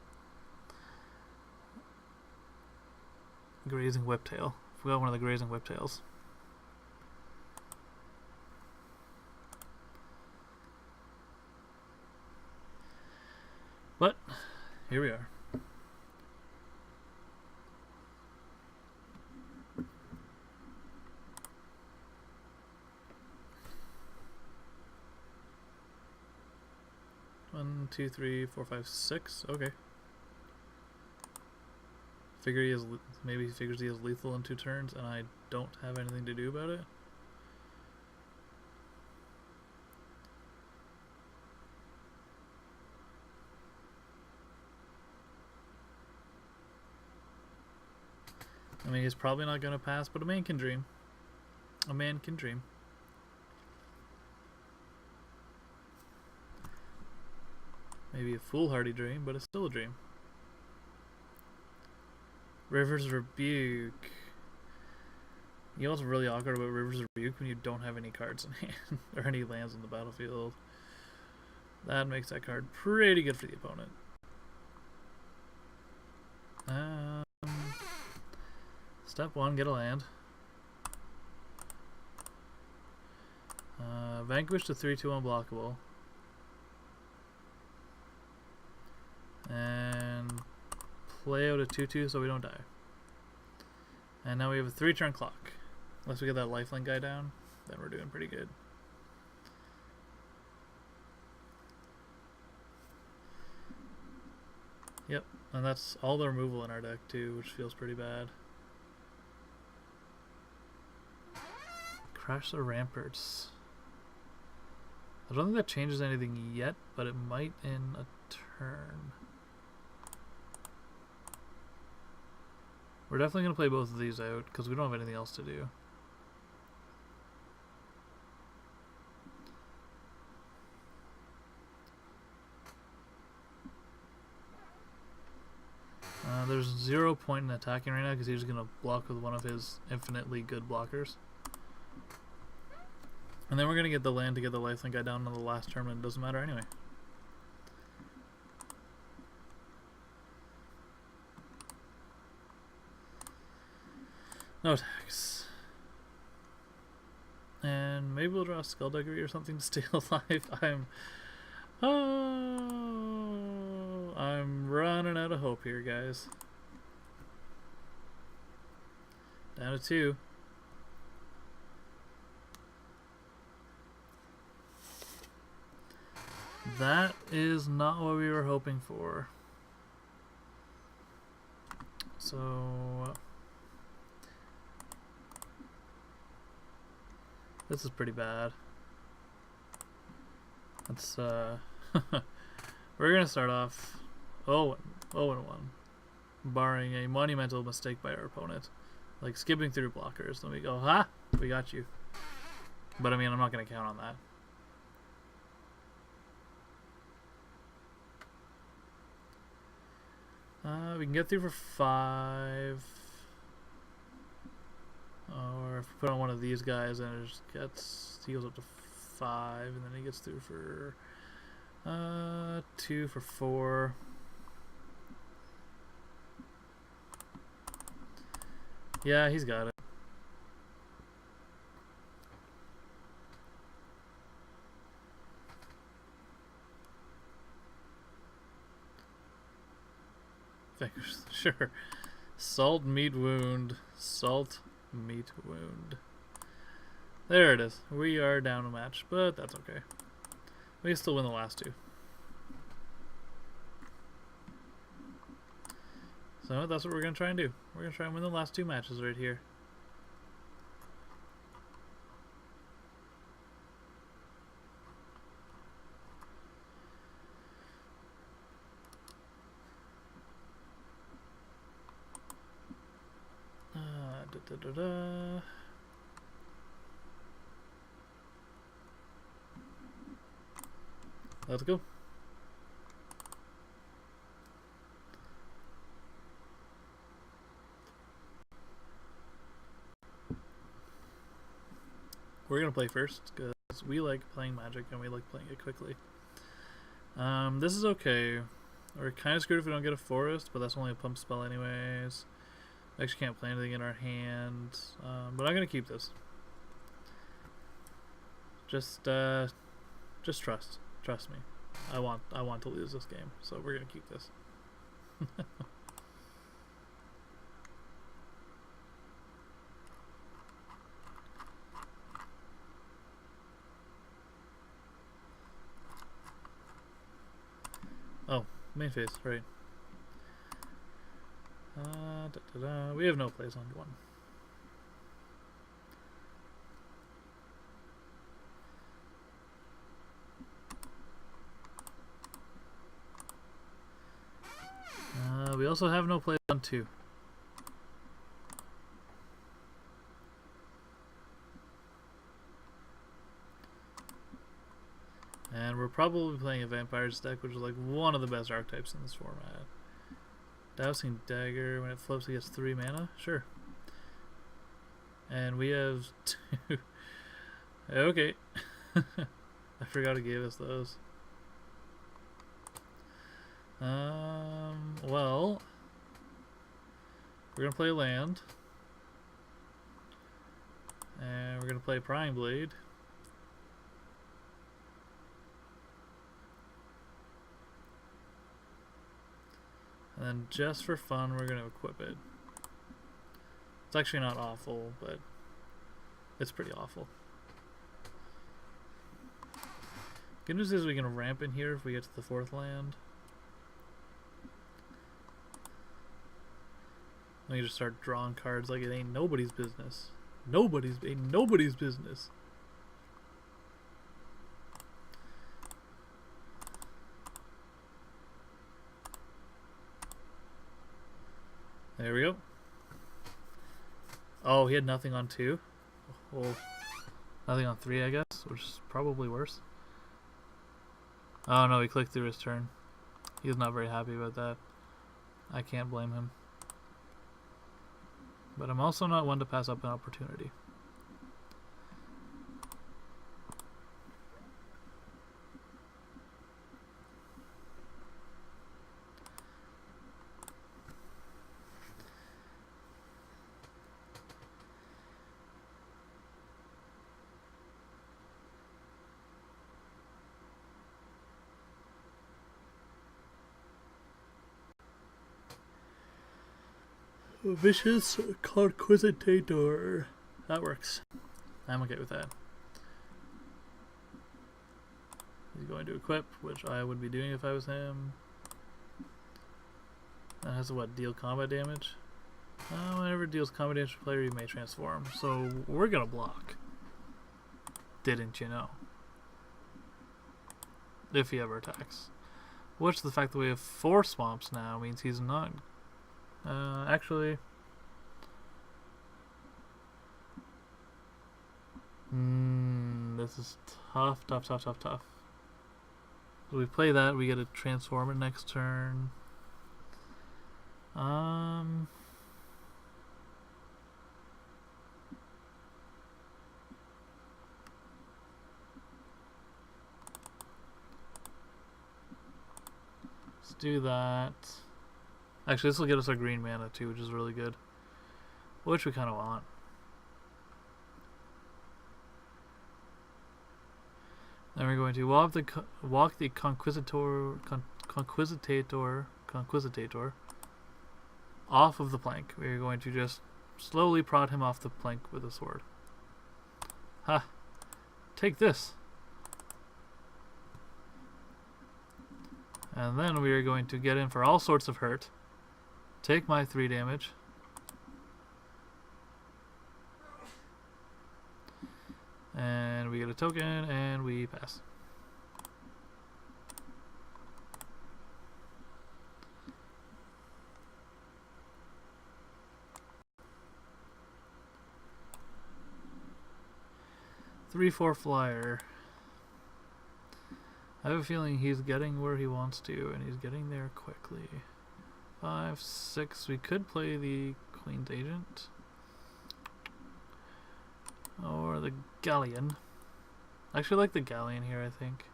Grazing Whiptail. We got one of the Grazing Whiptails. But here we are. One, two, three, four, five, six. Okay. Maybe he figures he is lethal in 2 turns, and I don't have anything to do about it. I mean, he's probably not gonna pass, but a man can dream. A man can dream. Maybe a foolhardy dream, but it's still a dream. River's Rebuke. You know what's really awkward about River's Rebuke? When you don't have any cards in hand or any lands on the battlefield. That makes that card pretty good for the opponent. Step 1, get a land. Vanquish the 3/2 unblockable. And play out a 2/2 so we don't die. And now we have a 3-turn clock. Unless we get that lifelink guy down, then we're doing pretty good. Yep, and that's all the removal in our deck too, which feels pretty bad. Crash the Ramparts. I don't think that changes anything yet, but it might in a turn. We're definitely going to play both of these out, because we don't have anything else to do. There's 0 point in attacking right now, because he's going to block with one of his infinitely good blockers. And then we're going to get the land to get the lifelink guy down on the last turn, and it doesn't matter anyway. No attacks. And maybe we'll draw a Skullduggery or something to stay alive. I'm running out of hope here, guys. Down to 2. That is not what we were hoping for. So this is pretty bad. Let's we're gonna start off 0-1, barring a monumental mistake by our opponent, like skipping through blockers. Then we go, ha, we got you. But I mean, I'm not gonna count on that. We can get through for 5. Or if we put on one of these guys and it just he goes up to 5, and then he gets through for 2 for 4. Yeah, he's got it. Fingers, sure. Salt, meat, wound. Salt, meat, wound. There it is. We are down a match, but that's okay. We can still win the last 2. So that's what we're going to try and do. We're going to try and win the last 2 matches right here. Let's go. We're gonna play first because we like playing Magic and we like playing it quickly. This is okay. We're kind of screwed if we don't get a forest, but that's only a pump spell anyways. We actually can't play anything in our hand, but I'm gonna keep this. Just trust me. I want to lose this game, so we're gonna keep this. Oh, main phase, right. We have no plays on 1. We also have no plays on 2. And we're probably playing a Vampires deck, which is like one of the best archetypes in this format. Dousing Dagger, when it flips it gets 3 mana? Sure. And we have 2. Okay. I forgot it gave us those. Well, we're gonna play land. And we're gonna play Prying Blade. And then just for fun, we're going to equip it. It's actually not awful, but it's pretty awful. Good news is we can ramp in here if we get to the 4th land. We can just start drawing cards like it ain't nobody's business. Ain't nobody's business. There we go. Oh, he had nothing on 2. Well, nothing on 3, I guess, which is probably worse. Oh no, he clicked through his turn. He's not very happy about that. I can't blame him. But I'm also not one to pass up an opportunity. Vicious Conquistador. That works. I'm okay with that. He's going to equip, which I would be doing if I was him. That has what, deal combat damage? Whenever it deals combat damage to a player, you may transform. So we're gonna block. Didn't you know? If he ever attacks. Which the fact that we have 4 swamps now means he's not... actually... this is tough. So we play that, we get to transform it next turn. Let's do that. Actually, this will get us our green mana too, which is really good. Which we kind of want. Then we're going to walk the Conquistador off of the plank. We're going to just slowly prod him off the plank with a sword. Ha! Take this! And then we are going to get in for all sorts of hurt. Take my 3 damage. And we get a token, and we pass. Three, 4 flyer. I have a feeling he's getting where he wants to, and he's getting there quickly. 5, 6. We could play the Queen's Agent. Or the Galleon. I actually like the Galleon here, I think.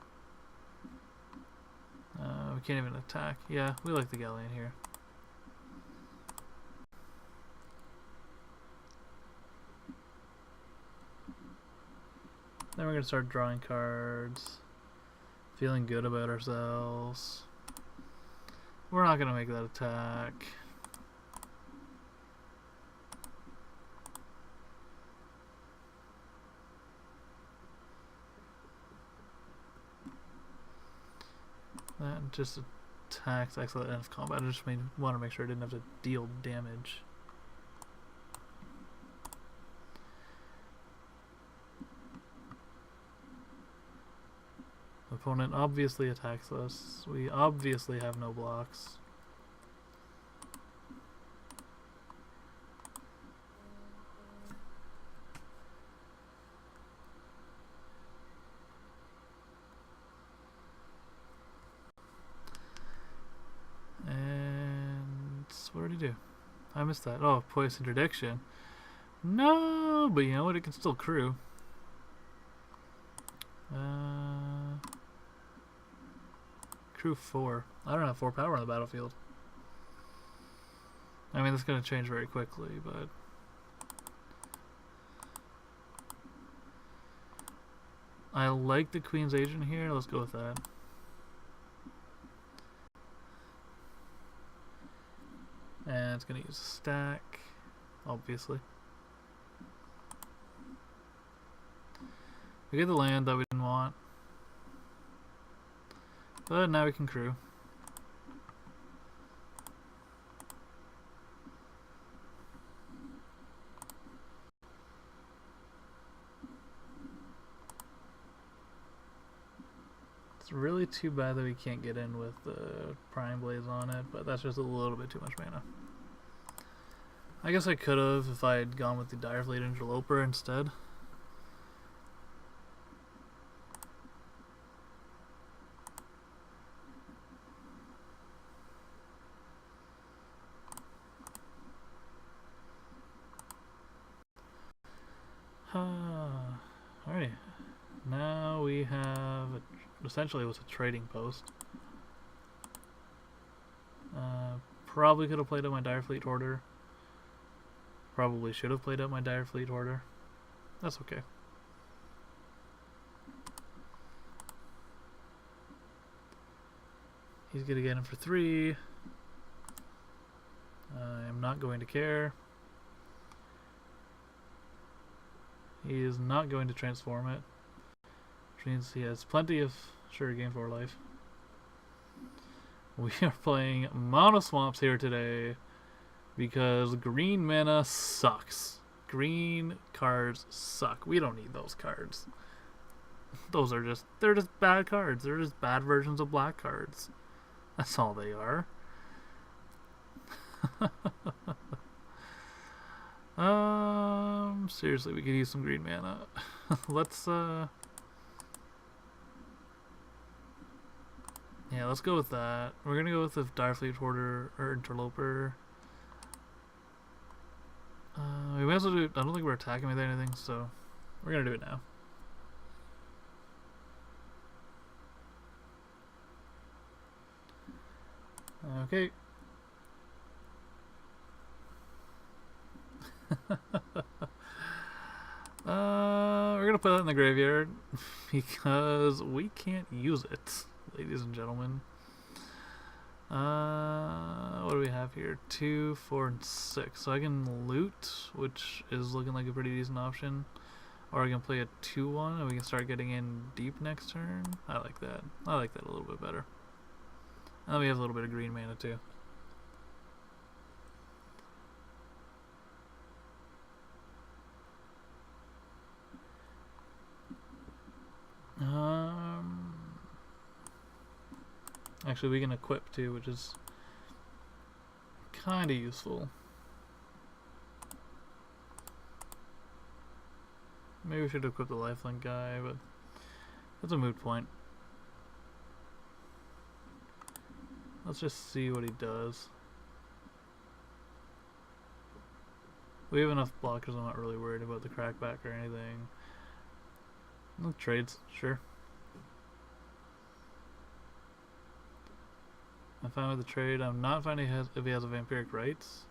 We can't even attack. Yeah, we like the Galleon here. Then we're going to start drawing cards. Feeling good about ourselves. We're not going to make that attack. That just attacks Excellent end of combat. I just want to make sure I didn't have to deal damage. Opponent obviously attacks us. We obviously have no blocks. And what did he do? I missed that. Oh, Poison Interdiction. No, but you know what? It can still crew. Crew 4. I don't have 4 power on the battlefield. I mean, that's going to change very quickly, but... I like the Queen's Agent here. Let's go with that. And it's going to use a stack, obviously. We get the land that we didn't want. But now we can crew. It's really too bad that we can't get in with the Prime Blaze on it, but that's just a little bit too much mana. I guess I could have if I had gone with the Direfleet Interloper instead. Alright, now we have essentially what's a trading post. Probably could have played out my Direfleet Hoarder. Probably should have played out my Direfleet Hoarder. That's okay. He's gonna get him for 3. I am not going to care. He is not going to transform it, which means he has plenty of gain 4 life. We are playing Mono Swamps here today because green mana sucks. Green cards suck. We don't need those cards. Those are they're just bad cards. They're just bad versions of black cards. That's all they are. Seriously, we could use some green mana. Let's yeah, let's go with that. We're gonna go with the Direfleet Hoarder or Interloper. We might as well do. I don't think we're attacking with anything, so we're gonna do it now. Okay. We're gonna put that in the graveyard because we can't use it, ladies and gentlemen. What do we have here? 2, 4, and 6. So I can loot, which is looking like a pretty decent option. Or I can play a 2-1 and we can start getting in deep next turn. I like that. I like that a little bit better. And then we have a little bit of green mana too. Actually, we can equip too, which is kind of useful. Maybe we should equip the lifelink guy, but that's a moot point. Let's just see what he does. We have enough blockers, I'm not really worried about the crackback or anything. No trades, sure. I'm fine with the trade. I'm not fine if he has a Vampiric Rites,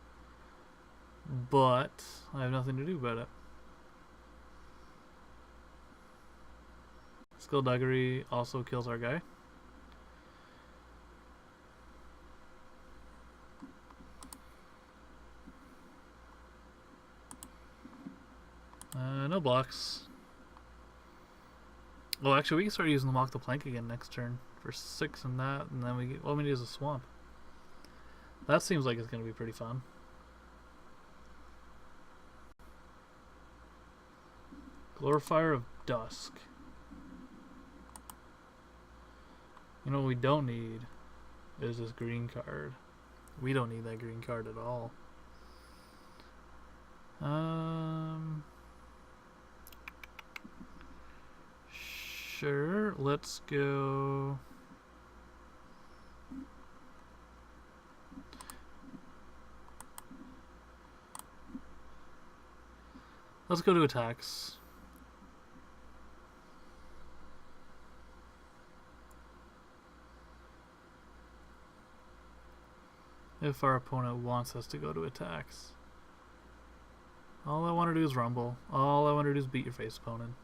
but I have nothing to do about it. Skullduggery also kills our guy. No blocks. Well, actually, we can start using the Mock the Plank again next turn for 6 and that, and then we get, all we need is a swamp. That seems like it's going to be pretty fun. Glorifier of Dusk. You know what we don't need is this green card. We don't need that green card at all. Sure, let's go. Let's go to attacks. If our opponent wants us to go to attacks. All I want to do is rumble. All I want to do is beat your face, opponent.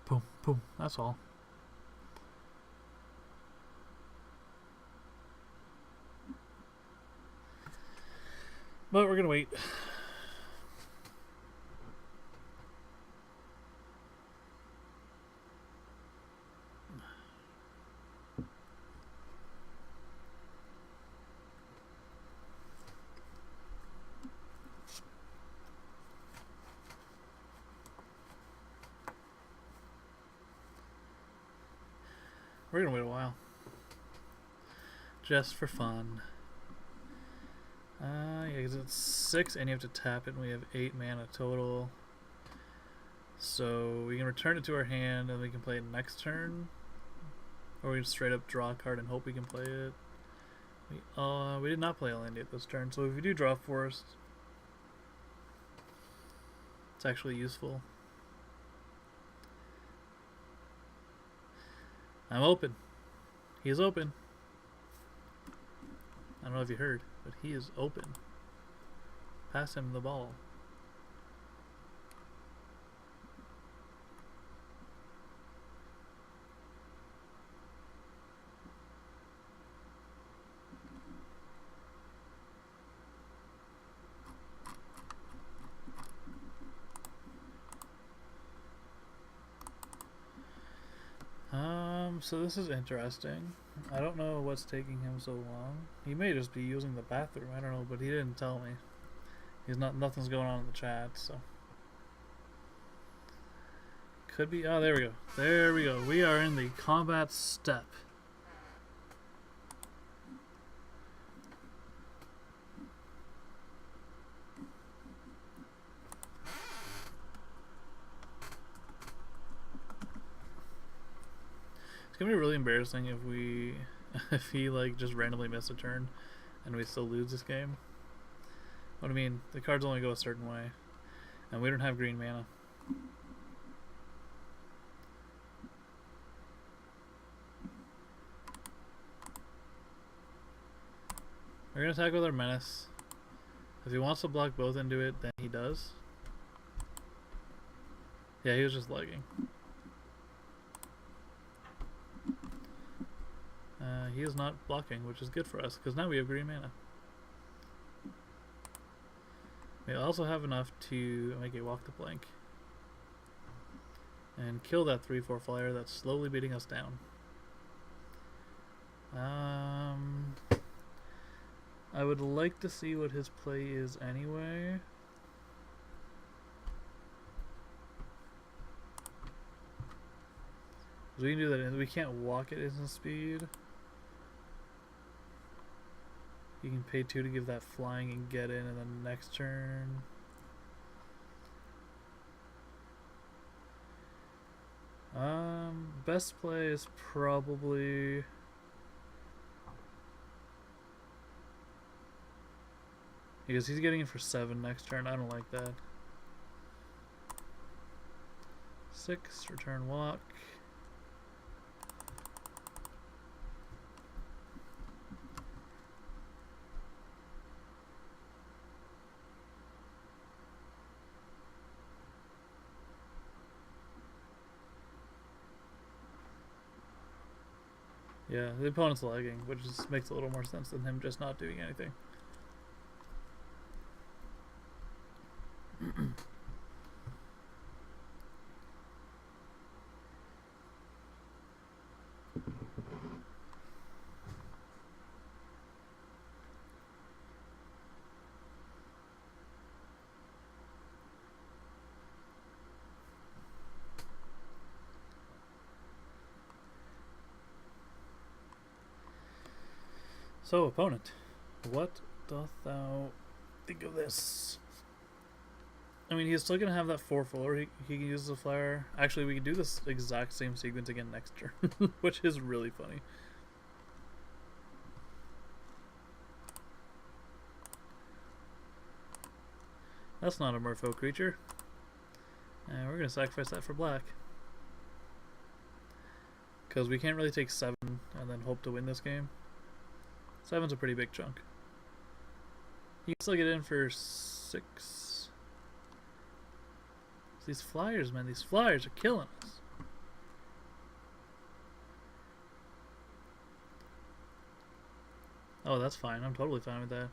Boom, boom, that's all. But we're gonna wait. We're gonna wait a while. Just for fun. Yeah, because it's 6 and you have to tap it, and we have 8 mana total. So we can return it to our hand and we can play it next turn. Or we can straight up draw a card and hope we can play it. We did not play Alandia this turn, so if we do draw Forest, it's actually useful. I'm open. He is open. I don't know if you heard, but he is open. Pass him the ball. So this is interesting. I don't know what's taking him so long. He may just be using the bathroom, I don't know, but he didn't tell me. Nothing's going on in the chat, so. Could be, oh, there we go. There we go. We are in the combat step. It's gonna be really embarrassing if he like just randomly missed a turn and we still lose this game. What I mean, the cards only go a certain way, and we don't have green mana. We're gonna attack with our menace. If he wants to block both into it, then he does. Yeah, he was just lagging. He is not blocking, which is good for us, because now we have green mana. We also have enough to make a walk the plank and kill that 3/4 flyer that's slowly beating us down. I would like to see what his play is anyway. We can do that, and we can't walk at instant speed. You can pay 2 to give that flying and get in, and then next turn. Best play is probably because he's getting it for 7 next turn. I don't like that. 6, return walk. Yeah, the opponent's lagging, which just makes a little more sense than him just not doing anything. So, opponent, what doth thou think of this? I mean, he's still going to have that 4/4. He can use the flyer. Actually, we can do this exact same sequence again next turn, which is really funny. That's not a merfolk creature. And we're going to sacrifice that for black. Because we can't really take 7 and then hope to win this game. 7's a pretty big chunk. You can still get in for 6. These flyers, man, these flyers are killing us. Oh, that's fine. I'm totally fine with that.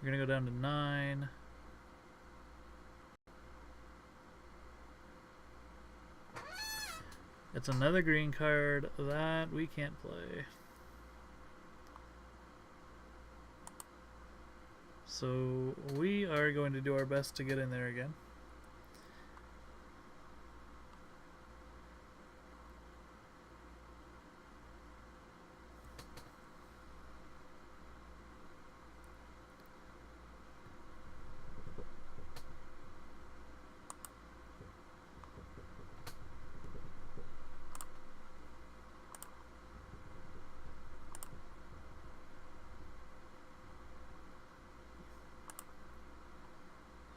We're gonna go down to 9. It's another green card that we can't play. So we are going to do our best to get in there again.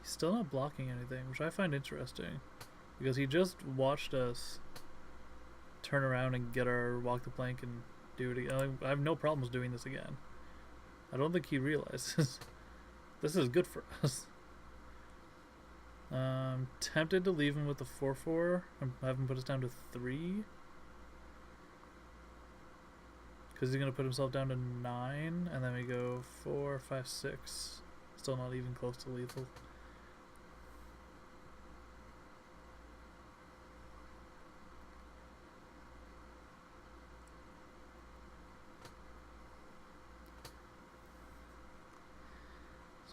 He's still not blocking anything, which I find interesting. Because he just watched us turn around and get our walk the plank and do it again. I have no problems doing this again. I don't think he realizes. This is good for us. I'm tempted to leave him with the 4-4 and have him put us down to 3. Because he's going to put himself down to 9, and then we go 4, 5, 6. Still not even close to lethal.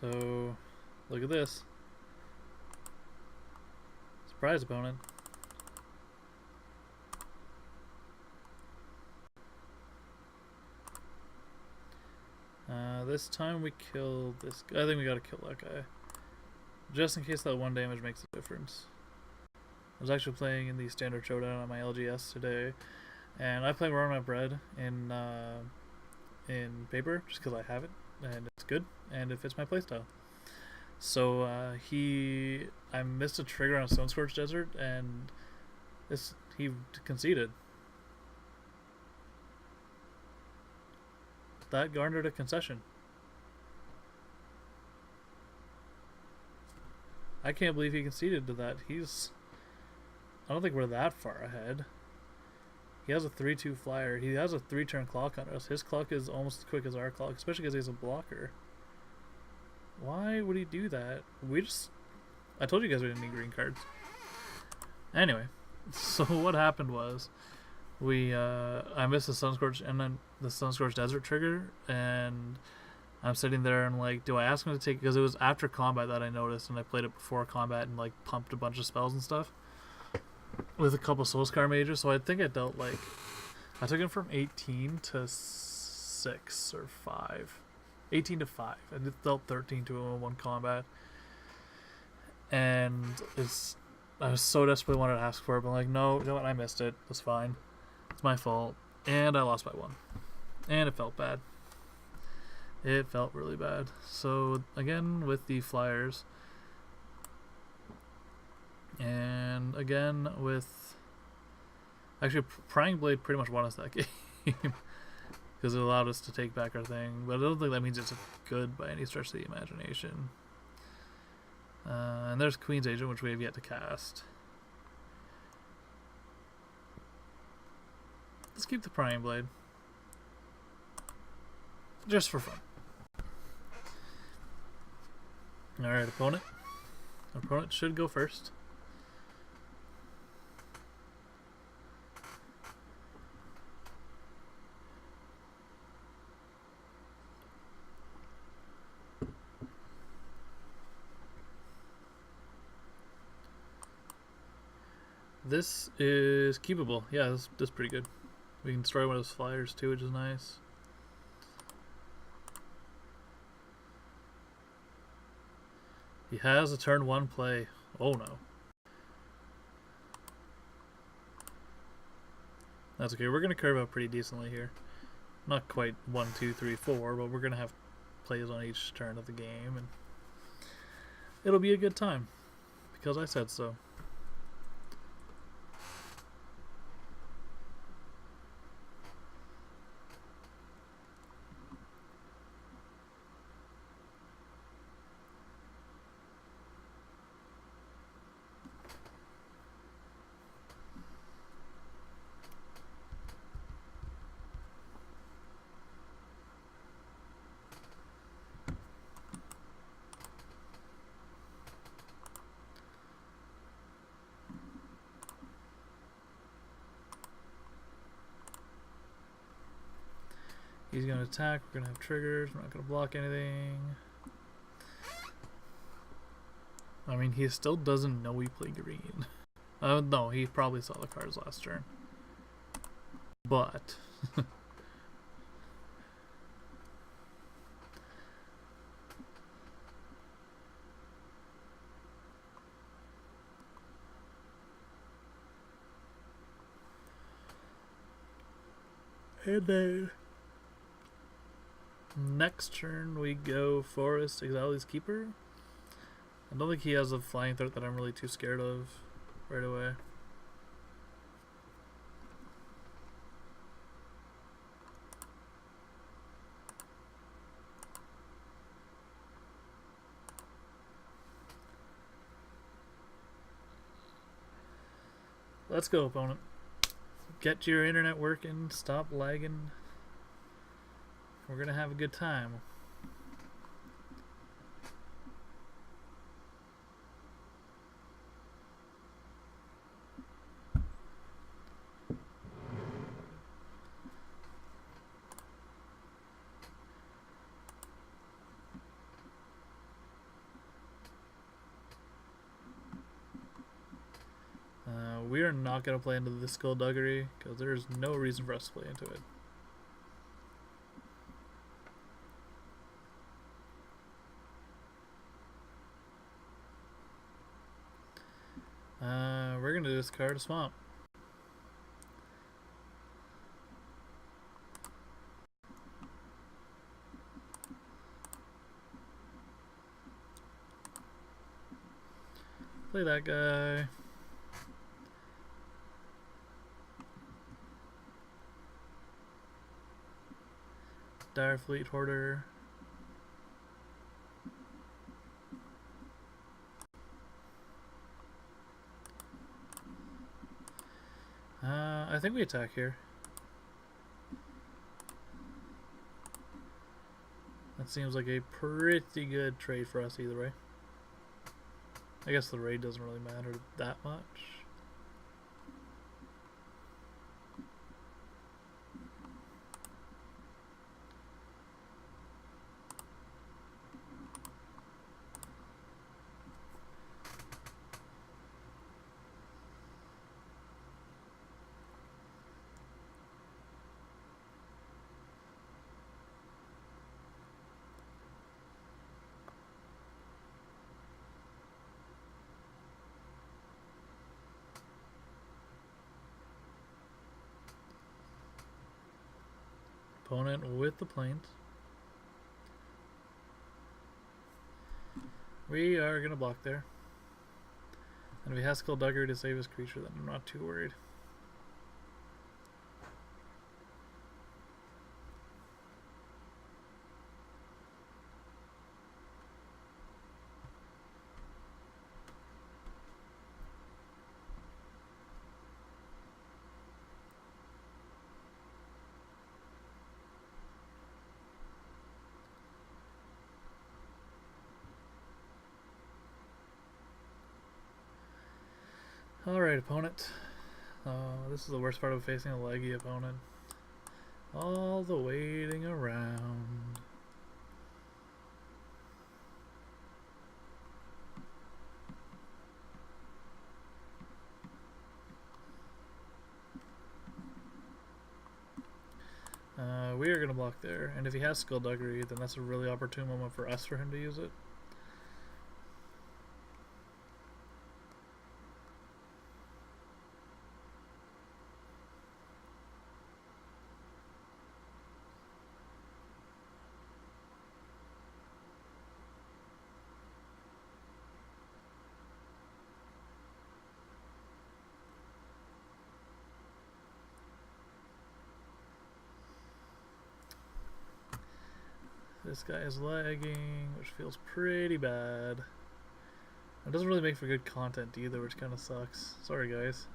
So, look at this. Surprise opponent. This time we killed this guy. I think we gotta kill that guy. Just in case that 1 damage makes a difference. I was actually playing in the standard showdown on my LGS today, and I play Run My Bread in paper just because I have it and it's good and it fits my playstyle. So I missed a trigger on Stone Scorched Desert, and he conceded. That garnered a concession. I can't believe he conceded to that. I don't think we're that far ahead. He has a 3-2 flyer. He has a 3-turn clock on us. His clock is almost as quick as our clock, especially because he's a blocker. Why would he do that? I told you guys we didn't need green cards. Anyway, so what happened was I missed the Sunscorched and then the Sunscorched Desert trigger, and I'm sitting there and like, do I ask him to take, because it was after combat that I noticed, and I played it before combat and like pumped a bunch of spells and stuff with a couple Soulscar mages, so I think I dealt like, I took him from 18 to 6 or 5. 18 to 5. I dealt 13 to him in one combat. And I was so desperately wanted to ask for it, but I'm like, no, you know what, I missed it. It's fine. It's my fault. And I lost by 1. And it felt bad. It felt really bad. So, again, with the Flyers. And again with... Actually, Prying Blade pretty much won us that game. Because it allowed us to take back our thing. But I don't think that means it's good by any stretch of the imagination. And there's Queen's Agent, which we have yet to cast. Let's keep the Prying Blade. Just for fun. Alright, opponent. Opponent should go first. This is keepable. Yeah, this is pretty good. We can destroy one of those flyers too, which is nice. He has a turn 1 play. Oh no. That's okay. We're going to curve out pretty decently here. Not quite 1, 2, 3, 4, but we're going to have plays on each turn of the game, and it'll be a good time because I said so. He's going to attack, we're going to have triggers, we're not going to block anything. I mean, he still doesn't know we play green. No, he probably saw the cards last turn. But... and then... next turn we go Forest, Exile Keeper. I don't think he has a flying threat that I'm really too scared of right away. Let's go, opponent. Get your internet working, stop lagging. We're gonna have a good time. We are not going to play into the skullduggery because there's no reason for us to play into it. We're going to discard a swamp. Play that guy. Dire Fleet Hoarder. I think we attack here. That seems like a pretty good trade for us either way. I guess the raid doesn't really matter that much. Opponent with the planes. We are going to block there. And if he has Skullduggery to save his creature, then I'm not too worried. Alright, opponent. This is the worst part of facing a leggy opponent. All the waiting around. We are going to block there, and if he has Skullduggery, then that's a really opportune moment for us for him to use it. This guy is lagging, which feels pretty bad. It doesn't really make for good content either, which kind of sucks. Sorry guys.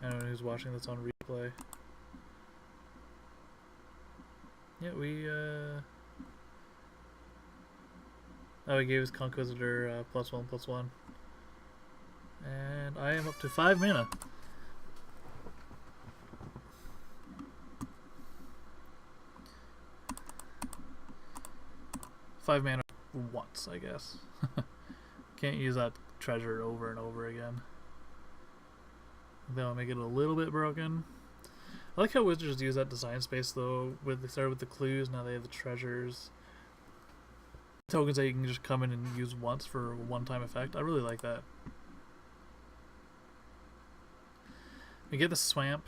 Anyone who's watching this on replay. Yeah, oh, he gave his Conquisitor +1/+1. And I am up to 5 mana. Five mana once, I guess. Can't use that treasure over and over again. That'll make it a little bit broken. I like how Wizards use that design space though. They started with the clues, now they have the treasures. Tokens that you can just come in and use once for a one-time effect. I really like that. We get the swamp.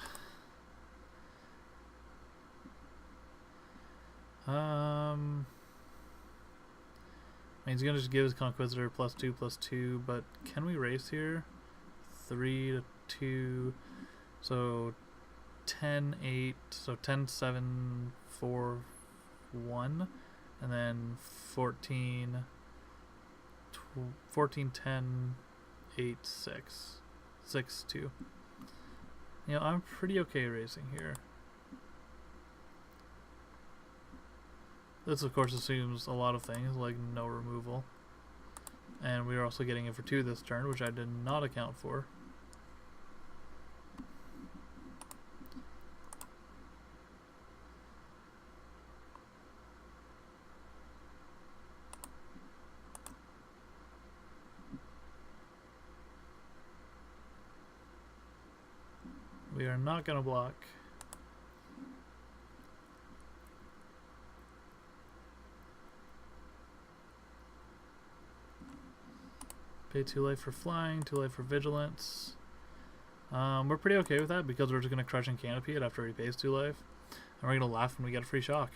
He's gonna just give his Conquisitor +2/+2, but can we race here? 3 to 2, so 10-8, so 10-7-4-1, and then 14-10-8-6, 6-2. You know, I'm pretty okay racing here. This, of course, assumes a lot of things, like no removal. And we are also getting it for 2 this turn, which I did not account for. We are not going to block. Pay 2 life for flying, 2 life for vigilance. We're pretty okay with that because we're just going to crush and canopy it after he pays 2 life. And we're going to laugh when we get a free shock.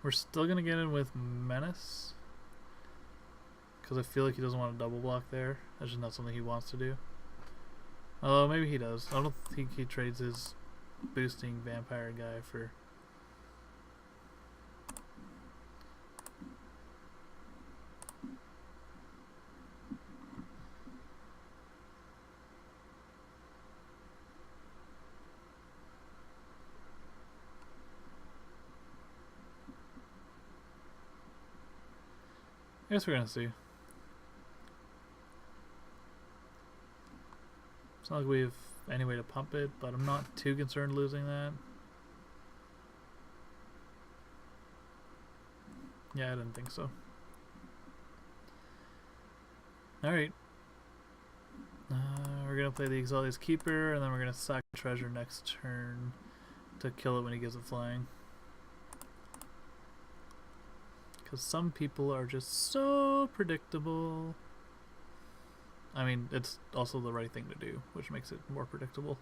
We're still going to get in with Menace. Because I feel like he doesn't want to double block there. That's just not something he wants to do. Oh, maybe he does. I don't think he trades his boosting vampire guy for... I guess we're gonna see. It's not like we have any way to pump it, but I'm not too concerned losing that. Yeah, I didn't think so. Alright. We're going to play the Ixalan's Keeper, and then we're going to sack the treasure next turn to kill it when he gives it flying. Because some people are just so predictable. I mean, it's also the right thing to do, which makes it more predictable.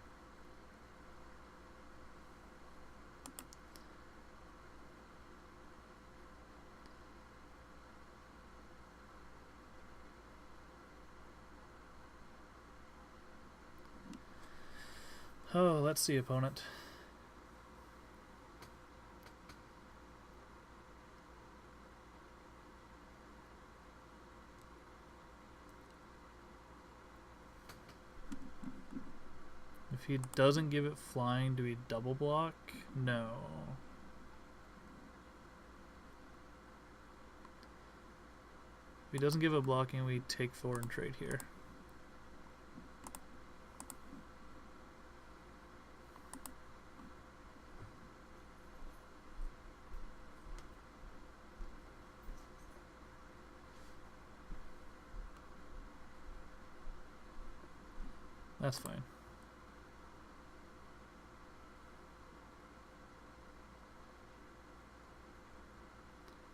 Oh, let's see, opponent. If he doesn't give it flying, do we double block? No. If he doesn't give it blocking, we take 4 and trade here. That's fine.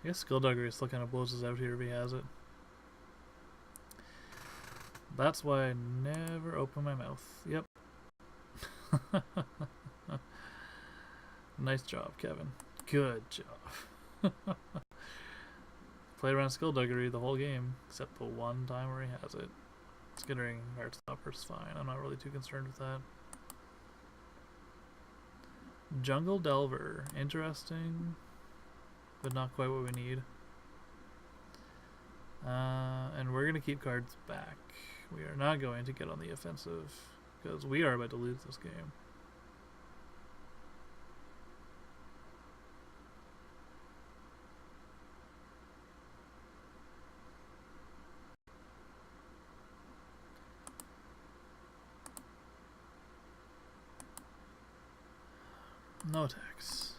I guess Skullduggery still kind of blows us out here if he has it. That's why I never open my mouth. Yep. Nice job, Kevin. Good job. Played around Skullduggery the whole game, except the one time where he has it. Skittering Heartstopper's fine. I'm not really too concerned with that. Jungle Delver. Interesting, but not quite what we need. And we're going to keep cards back. We are not going to get on the offensive because we are about to lose this game. No attacks.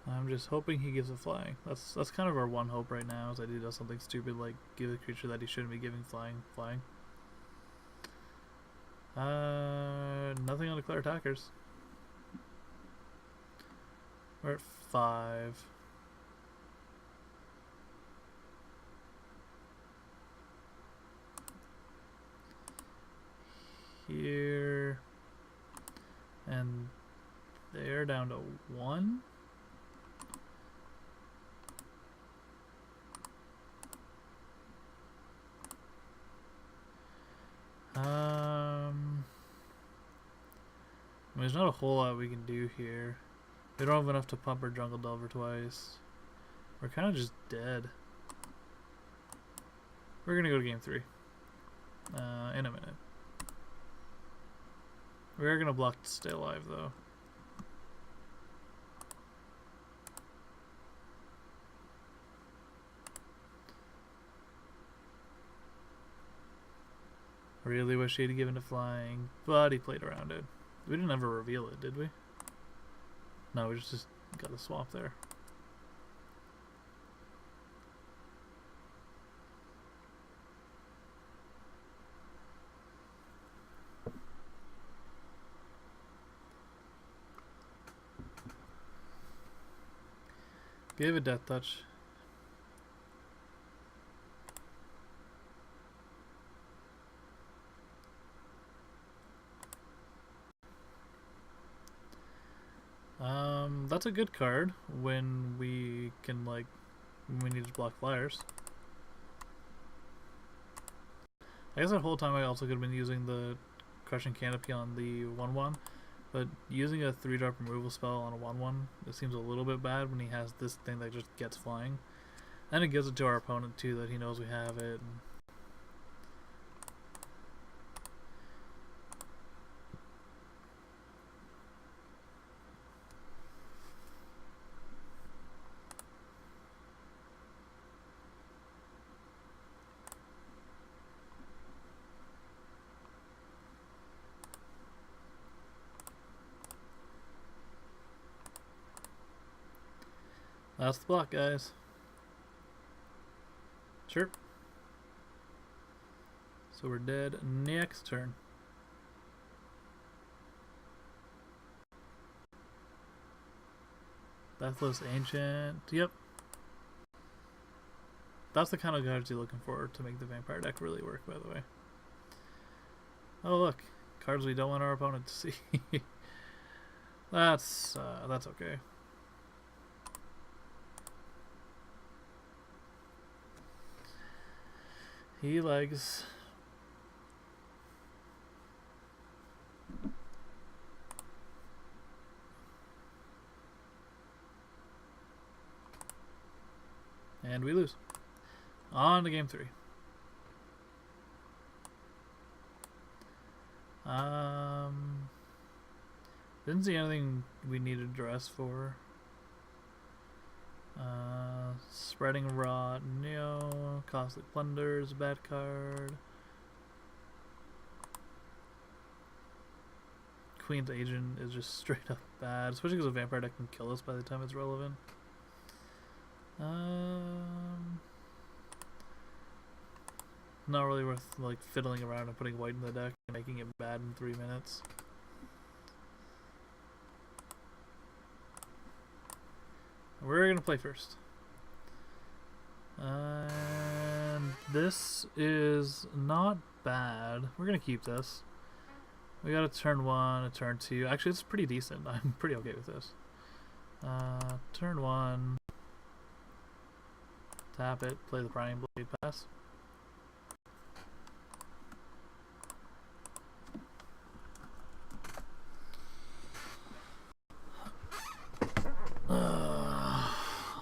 I'm just hoping he gives it flying. That's kind of our one hope right now, is that he does something stupid like give a creature that he shouldn't be giving flying. Nothing on declare attackers. We're at 5. Here. And they're down to 1. There's not a whole lot we can do here. We don't have enough to pump our Jungle Delver twice. We're kind of just dead. We're gonna go to game 3 in a minute. We're gonna block to stay alive though. Really wish he'd given to flying, but he played around it. We didn't ever reveal it, did we? No, we just got a swap there. Gave a death touch. That's a good card when we can, like, when we need to block flyers. I guess that whole time I also could have been using the Crushing Canopy on the 1-1, but using a 3-drop removal spell on a 1-1, it seems a little bit bad when he has this thing that just gets flying. And it gives it to our opponent too, that he knows we have it. That's the block, guys. Sure. So we're dead next turn. Deathless Ancient. Yep. That's the kind of cards you're looking for to make the Vampire deck really work, by the way. Oh, look. Cards we don't want our opponent to see. That's okay. He likes. And we lose. On to game 3. Didn't see anything we needed dress for. Spreading Rot, no. Costly Plunders, bad card. Queen's Agent is just straight up bad, especially because a Vampire deck can kill us by the time it's relevant. Not really worth like fiddling around and putting white in the deck and making it bad in 3 minutes. We're gonna play first. And this is not bad. We're gonna keep this. We got a turn 1, a turn 2. Actually, it's pretty decent. I'm pretty okay with this. Turn 1. Tap it, play the Prying Blade, pass.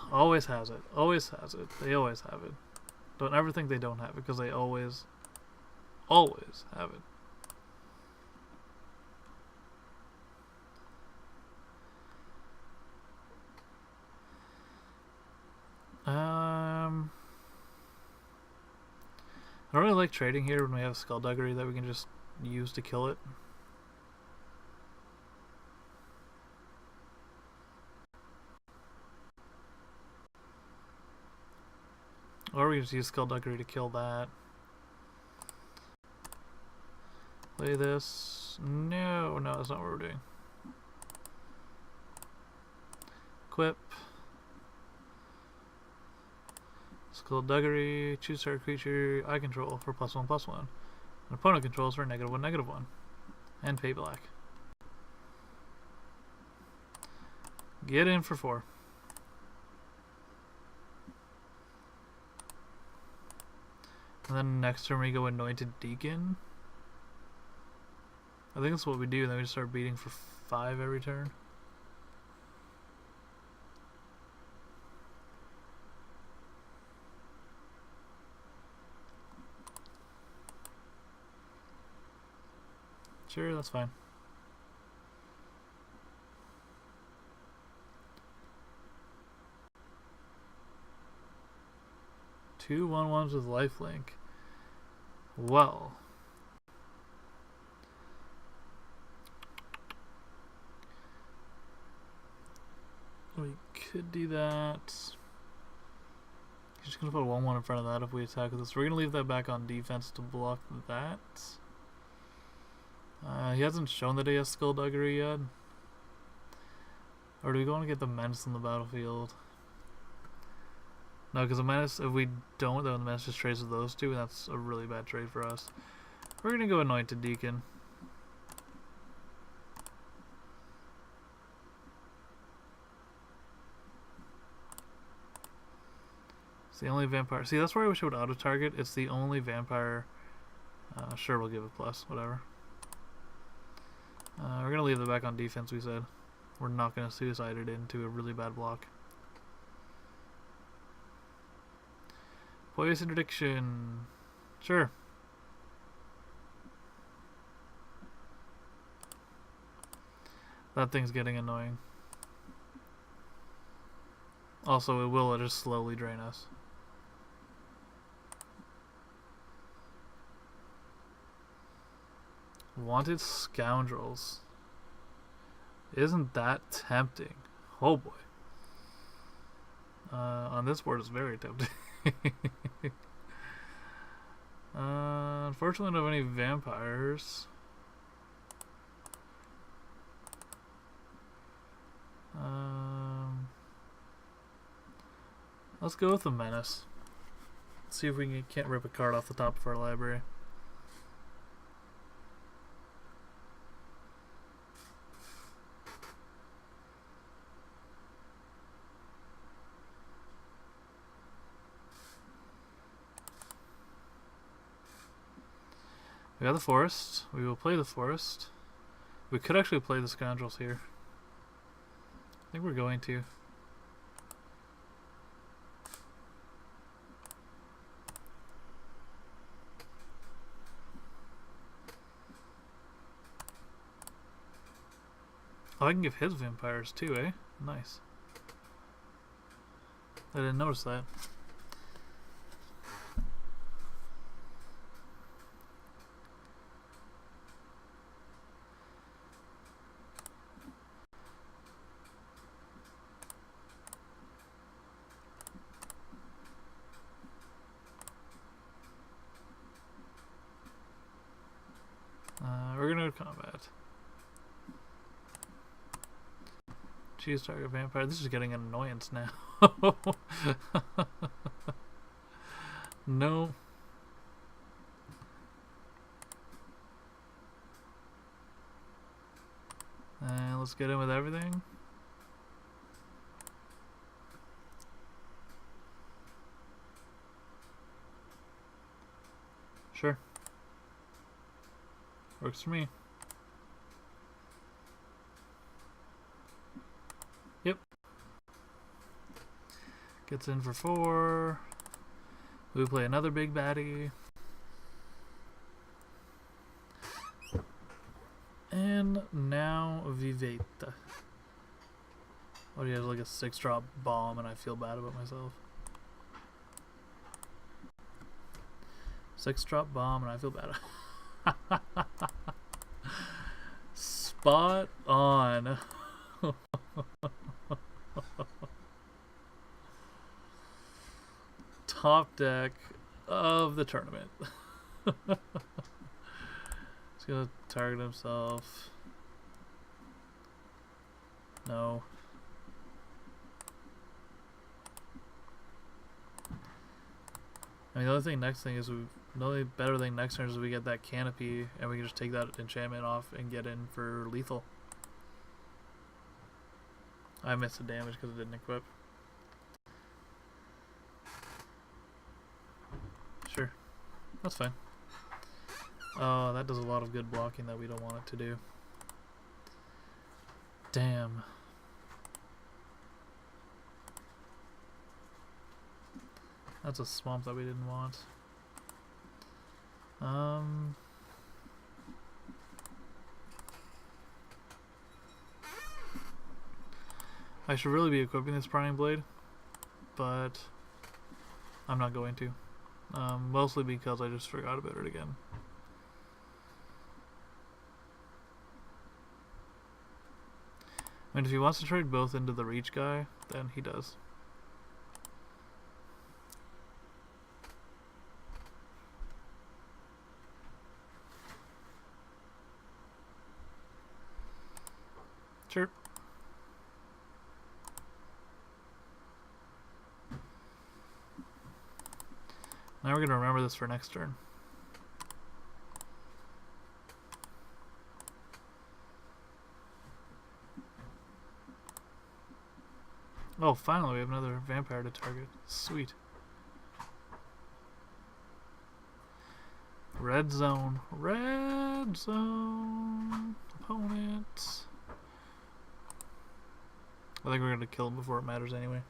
Always has it. Always has it. They always have it. Don't ever think they don't have it, because they always have it. I don't really like trading here when we have Skullduggery that we can just use to kill it. Or we just use Skullduggery to kill that. Play this. No, that's not what we're doing. Equip. Skullduggery. Choose target creature I control for +1/+1. An opponent controls for -1/-1. And pay black. Get in for 4. And then next turn we go Anointed Deacon. I think that's what we do, then we just start beating for 5 every turn. Sure, that's fine. Two 1/1s with lifelink. Well. We could do that. He's just gonna put a 1/1 in front of that if we attack with this. We're gonna leave that back on defense to block that. He hasn't shown that he has Skullduggery yet. Or do we go and get the Menace on the battlefield? No, because the Menace, if we don't, then the Menace just trades with those two, and that's a really bad trade for us. We're going to go Anointed Deacon. It's the only vampire. See, that's where I wish it would auto-target. It's the only vampire. Sure, we'll give it plus, whatever. We're going to leave it back on defense, we said. We're not going to suicide it into a really bad block. Poison Interdiction. Sure. That thing's getting annoying. Also, it will just slowly drain us. Wanted Scoundrels. Isn't that tempting? Oh boy. On this board, it's very tempting. Unfortunately, I don't have any vampires. Let's go with the Menace. See if we can't rip a card off the top of our library. We got the Forest. We will play the Forest. We could actually play the Scoundrels here. I think we're going to. Oh, I can give his vampires too, eh? Nice. I didn't notice that. We're gonna go to combat. Choose target vampire. This is getting an annoyance now. No. Let's get in with everything. Sure. Works for me. Yep. Gets in for 4. We play another big baddie. And now Viveta. Oh, he has like a 6-drop bomb and I feel bad about myself. 6-drop bomb and I feel bad. Spot on. Top deck of the tournament. Just gonna target himself. No. I mean, the only better thing next turn is we get that canopy and we can just take that enchantment off and get in for lethal. I missed the damage because it didn't equip. Sure. That's fine. Oh, that does a lot of good blocking that we don't want it to do. Damn. That's a swamp that we didn't want. I should really be equipping this prying blade, but I'm not going to. Mostly because I just forgot about it again. I mean, if he wants to trade both into the reach guy, then he does. Sure. Now we're going to remember this for next turn. Oh, finally we have another vampire to target. Sweet. Red zone. Red zone. Opponent. I think we're going to kill him before it matters anyway.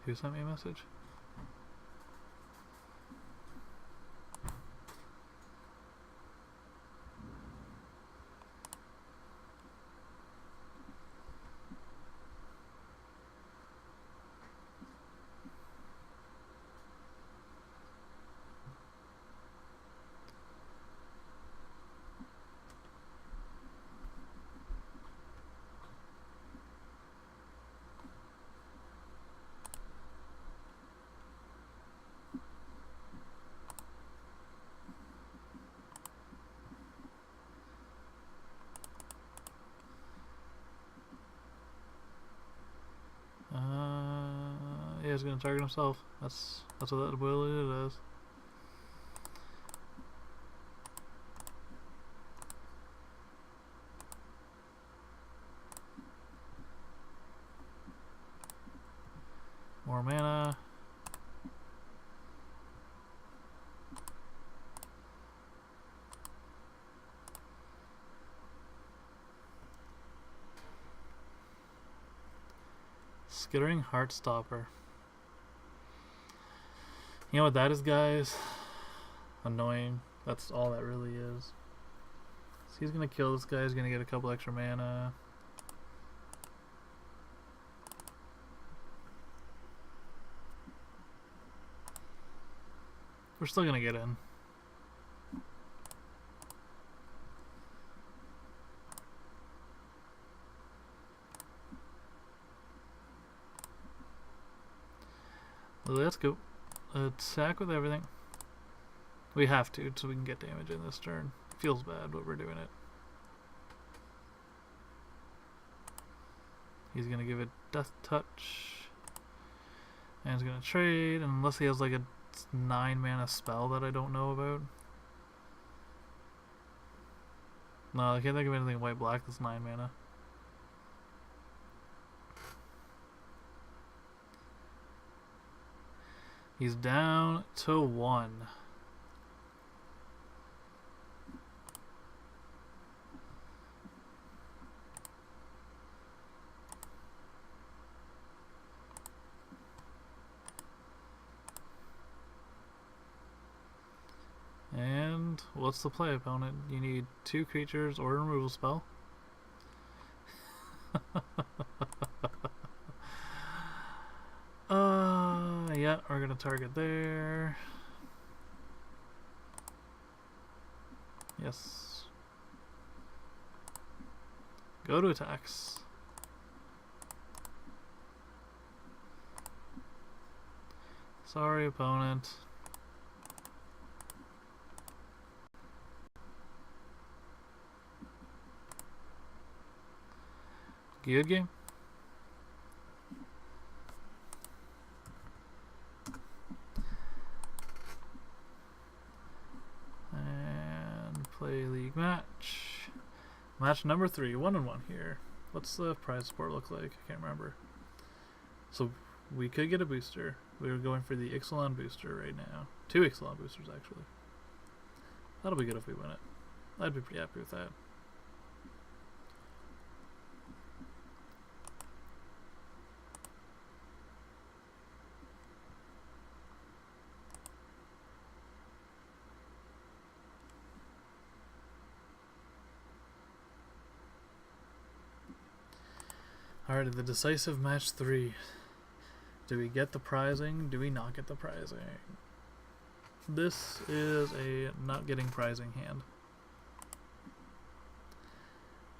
Who sent me a message? Yeah, he's gonna target himself. That's what that ability does. More mana. Skittering Heartstopper. You know what that is, guys? Annoying. That's all that really is. So he's gonna kill this guy, he's gonna get a couple extra mana. We're still gonna get in. Let's go. Attack with everything. We have to, so we can get damage in this turn. Feels bad, but we're doing it. He's gonna give it Death Touch. And he's gonna trade, unless he has like a 9 mana spell that I don't know about. No, I can't think of anything white-black that's 9 mana. He's down to 1. And what's the play, opponent? You need 2 creatures or a removal spell. we're gonna target there. Yes. Go to attacks. Sorry, opponent. Good game. And play league match. Match number 3, 1-1 here. What's the prize support look like? I can't remember. So we could get a booster. We were going for the Ixalan booster right now. 2 Ixalan boosters actually. That'll be good if we win it. I'd be pretty happy with that. Alright, the decisive match 3. Do we get the prizing? Do we not get the prizing? This is a not getting prizing hand.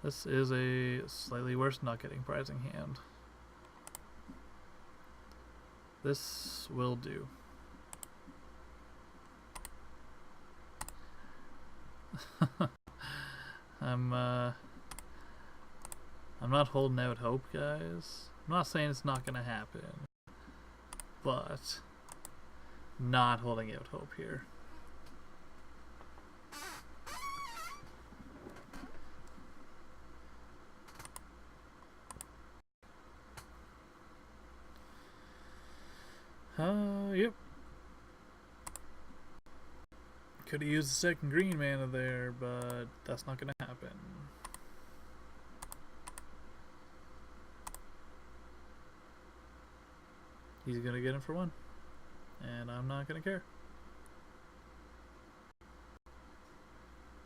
This is a slightly worse not getting prizing hand. This will do. I'm not holding out hope, guys. I'm not saying it's not gonna happen, but not holding out hope here. Yep. Could have used the second green mana there, but that's not gonna happen. He's gonna get him for 1, and I'm not gonna care.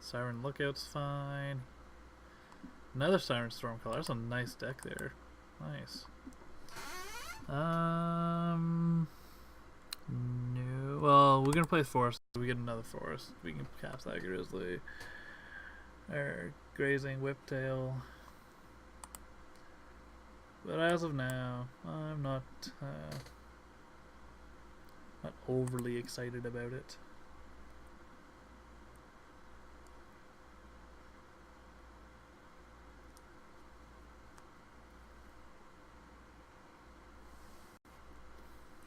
Siren Lookout's fine. Another Siren Stormcaller. That's a nice deck there. Nice. No. Well, we're gonna play Forest. We get another Forest. We can cast that Grizzly. Or Grazing Whiptail. But as of now, I'm not overly excited about it.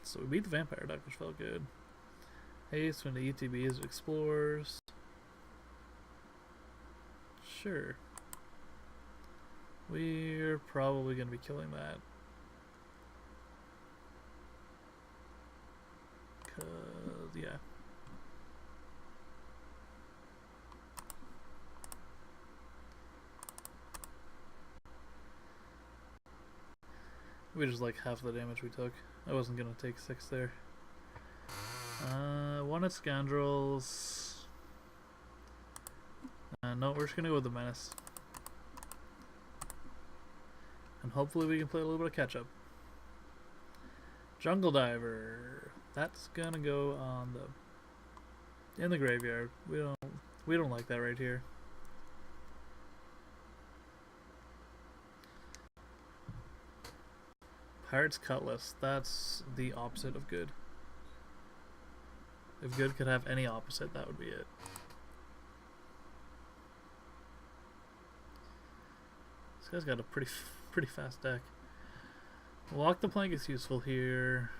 So we beat the Vampire deck, which felt good. Haste when the ETBs explores. Sure. We're probably going to be killing that. Cause, yeah. We just like half the damage we took. I wasn't going to take 6 there. Wanted Scoundrels. No, we're just going to go with the Menace. And hopefully we can play a little bit of catch up. Jungle Diver. That's gonna go on in the graveyard. We don't like that right here. Pirate's Cutlass. That's the opposite of good. If good could have any opposite, that would be it. This guy's got a pretty fast deck. Walk the Plank is useful here.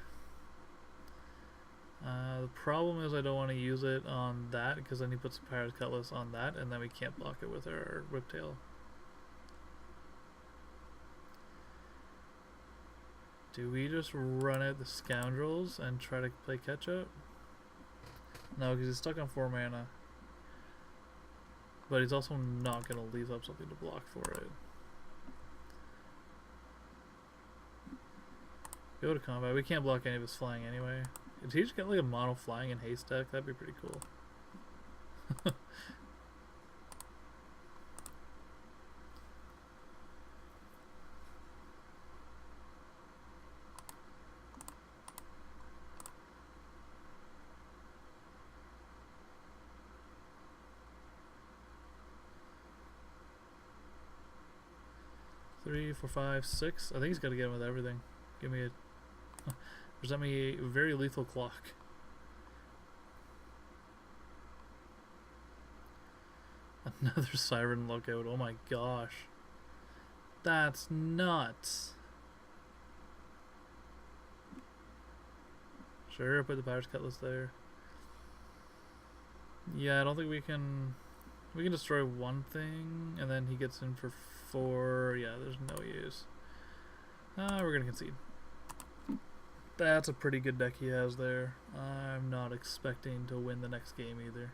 The problem is I don't want to use it on that because then he puts the Pirate's Cutlass on that and then we can't block it with our Whiptail. Do we just run out the Scoundrels and try to play catch up? No, because he's stuck on 4 mana. But he's also not going to leave up something to block for it. Go to combat. We can't block any of his flying anyway. If he just got like a mono flying and haste deck, that'd be pretty cool. 3, 4, 5, 6. I think he's got to get him with everything. Give me a... Present me a very lethal clock. Another siren lookout. Oh my gosh. That's nuts. Sure, put the Pirate's Cutlass there. Yeah, I don't think we can... We can destroy one thing, and then he gets in for 4. Yeah, there's no use. We're going to concede. That's a pretty good deck he has there. I'm not expecting to win the next game either.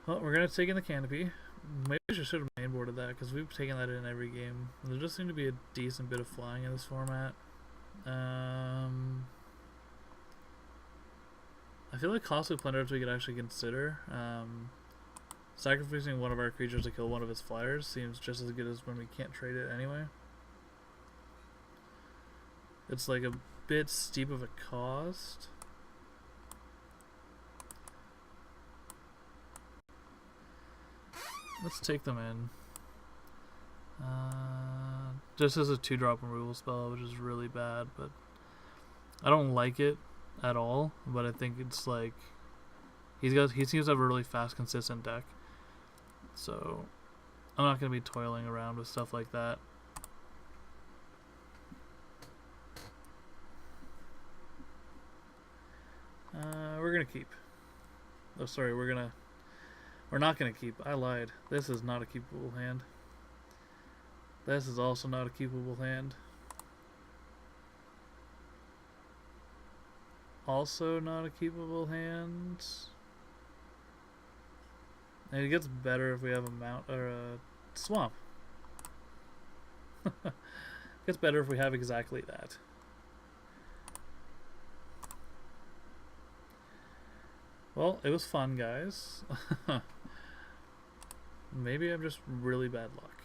Well, we're going to take in the Canopy. Maybe we should have mainboarded that, because we've taken that in every game. There does seem to be a decent bit of flying in this format. I feel like costly plunderers we could actually consider. Sacrificing one of our creatures to kill one of his flyers seems just as good as when we can't trade it anyway. It's like a bit steep of a cost. Let's take them in. Just as a 2-drop removal spell, which is really bad, but I don't like it at all. But I think it's like he seems to have a really fast, consistent deck. So I'm not going to be toiling around with stuff like that. We're going to keep. Oh, sorry, we're not going to keep. I lied. This is not a keepable hand. This is also not a keepable hand. Also not a keepable hand. And it gets better if we have a mount or a swamp. It gets better if we have exactly that. Well, it was fun, guys. Maybe I'm just really bad luck.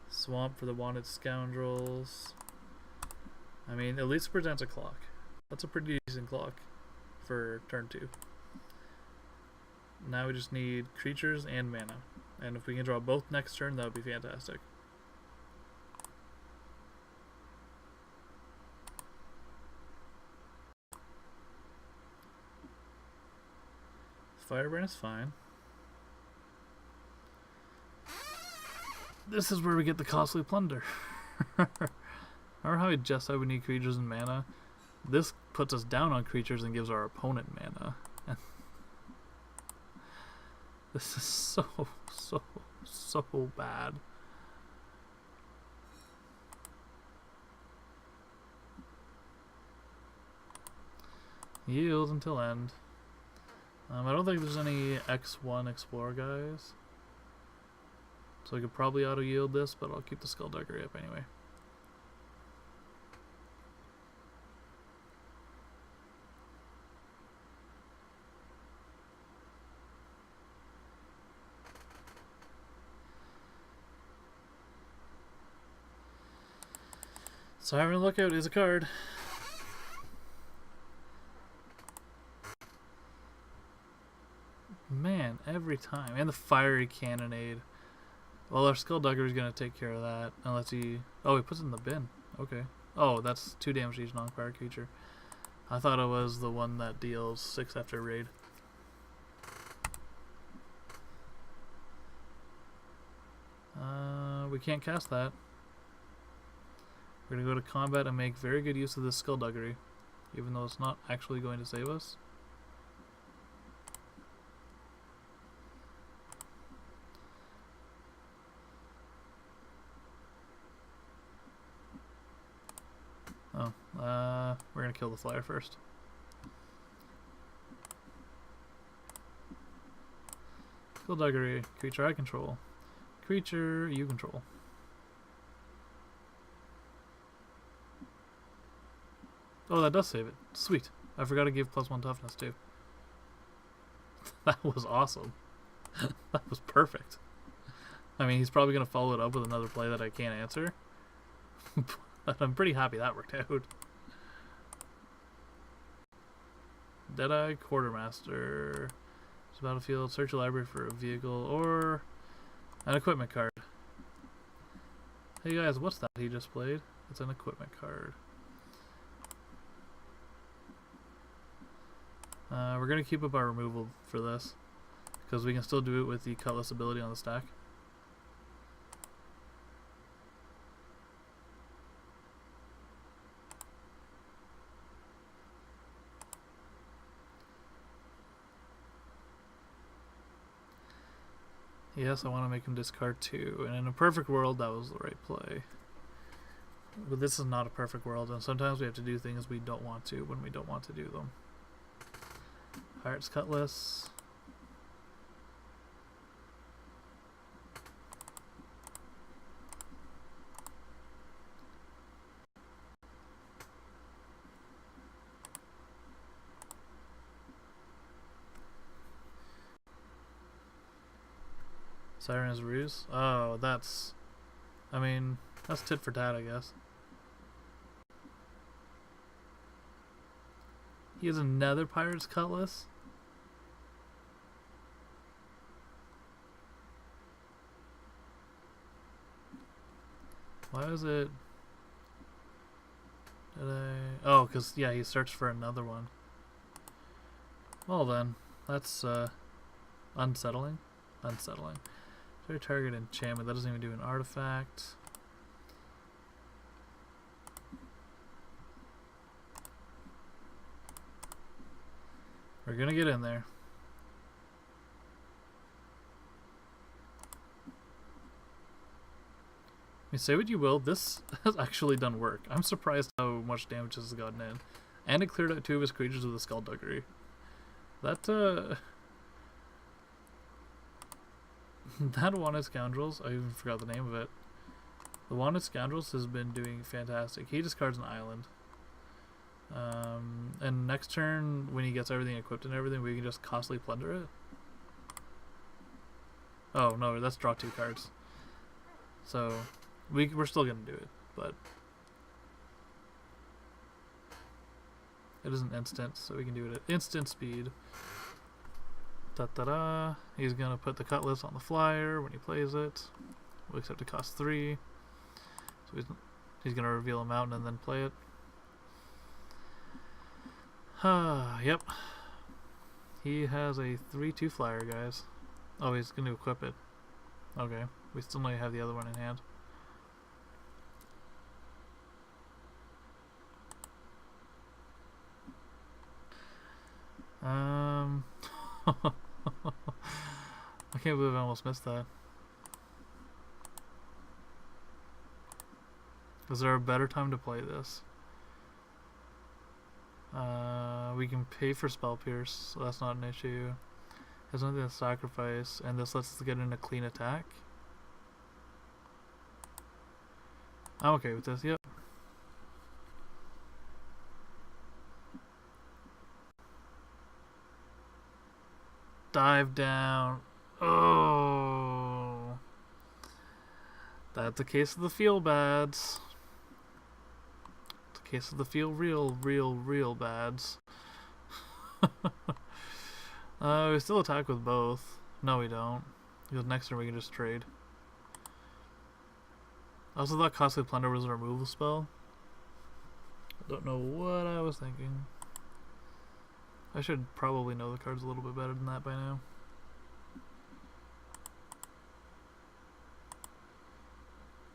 Swamp for the wanted scoundrels. I mean, at least it presents a clock. That's a pretty decent clock for turn 2. Now we just need creatures and mana. And if we can draw both next turn, that would be fantastic. Firebrand is fine. This is where we get the costly plunder. Remember how we just said we need creatures and mana? This puts us down on creatures and gives our opponent mana. This is so bad. Yield until end. I don't think there's any X1 Explore guys. So I could probably auto-yield this, but I'll keep the Skullduggery up anyway. Siren Lookout is a card. Man, every time. And the Fiery Cannonade. Well, our Skulldugger is going to take care of that. Unless he... Oh, he puts it in the bin. Okay. Oh, that's 2 damage to each non-fire creature. I thought it was the one that deals 6 after raid. We can't cast that. We're going to go to combat and make very good use of this Skullduggery. Even though it's not actually going to save us. Oh, we're gonna kill the flyer first. Skullduggery, creature I control. Creature you control. Oh, that does save it. Sweet. I forgot to give +1 toughness too. That was awesome. That was perfect. I mean, he's probably gonna follow it up with another play that I can't answer. I'm pretty happy that worked out. Deadeye Quartermaster. It's a battlefield. Search your library for a vehicle or an equipment card. Hey guys, what's that he just played? It's an equipment card. We're going to keep up our removal for this, because we can still do it with the Cutlass ability on the stack. Yes, I want to make him discard 2, and in a perfect world that was the right play. But this is not a perfect world, and sometimes we have to do things we don't want to when we don't want to do them. Pirate's Cutlass. Siren's Ruse? Oh, that's... I mean, that's tit for tat, I guess. He has another Pirate's Cutlass? Why is it... Did I... Oh, because, yeah, he searched for another one. Well then, that's, unsettling. Unsettling. Target enchantment. That doesn't even do an artifact. We're gonna get in there. I mean, say what you will, this has actually done work. I'm surprised how much damage this has gotten in. And it cleared out 2 of his creatures with a Skullduggery. That, that Wanted Scoundrels, I even forgot the name of it. The Wanted Scoundrels has been doing fantastic. He discards an island. And next turn, when he gets everything equipped and everything, we can just costly plunder it. Oh, no, that's draw 2 cards. So, we're still going to do it, but... It isn't instant, so we can do it at instant speed. Da-da-da. He's going to put the Cutlass on the flyer when he plays it. We'll accept it costs 3. So he's going to reveal a mountain and then play it. Yep. He has a 3/2 flyer, guys. Oh, he's going to equip it. Okay. We still might have the other one in hand. I can't believe I almost missed that. Is there a better time to play this? We can pay for Spell Pierce, so that's not an issue. There's nothing to sacrifice, and this lets us get in a clean attack. I'm okay with this, yep. Dive down. Oh. That's a case of the feel bads. It's a case of the feel real bads. We still attack with both. No, we don't. Because next turn we can just trade. I also thought Costly Plunder was a removal spell. I don't know what I was thinking. I should probably know the cards a little bit better than that by now.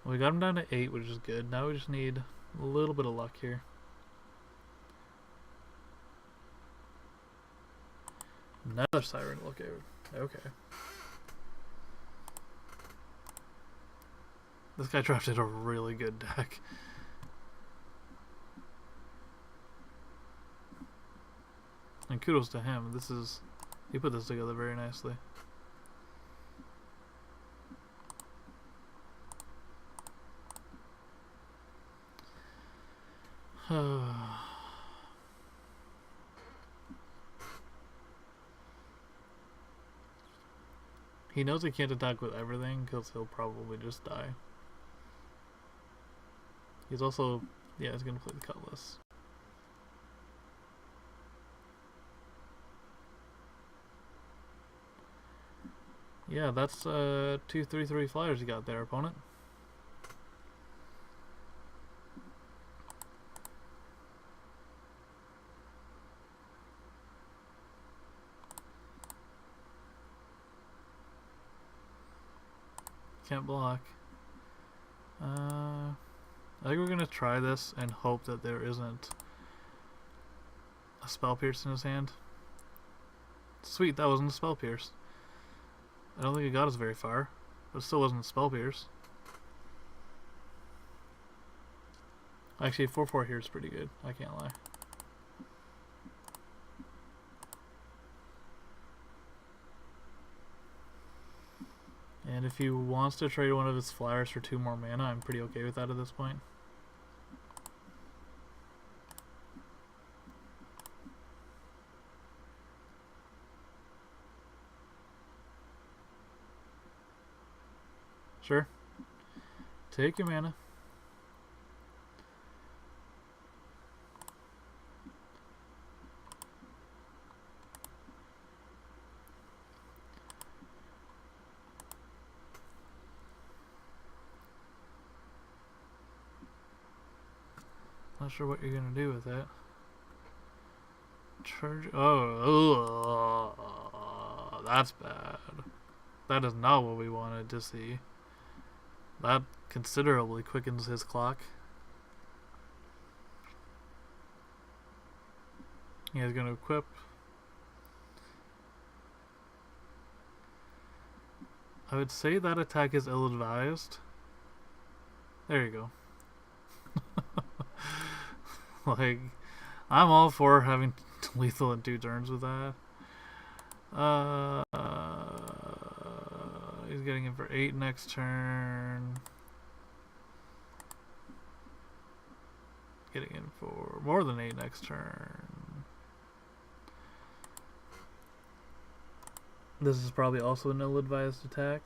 We got him down to 8, which is good. Now we just need a little bit of luck here. Another Siren Lookout. Okay. This guy drafted a really good deck. And kudos to him. He put this together very nicely. He knows he can't attack with everything because he'll probably just die. He's also, yeah, he's gonna play the Cutlass. Yeah, that's 2/3/3 flyers you got there, opponent. Can't block. I think we're gonna try this and hope that there isn't a Spell Pierce in his hand. Sweet, that wasn't a Spell Pierce. I don't think it got us very far, but it still wasn't a Spell Pierce. Actually, 4/4 here is pretty good, I can't lie. And if he wants to trade one of his flyers for 2 more mana, I'm pretty okay with that at this point. Sure. Take your mana. Not sure what you're gonna do with that. Charge. Oh, that's bad. That is not what we wanted to see. That considerably quickens his clock. He's gonna equip. I would say that attack is ill-advised. There you go. Like, I'm all for having lethal in 2 turns with that. He's getting in for 8 next turn. Getting in for more than 8 next turn. This is probably also an ill-advised attack.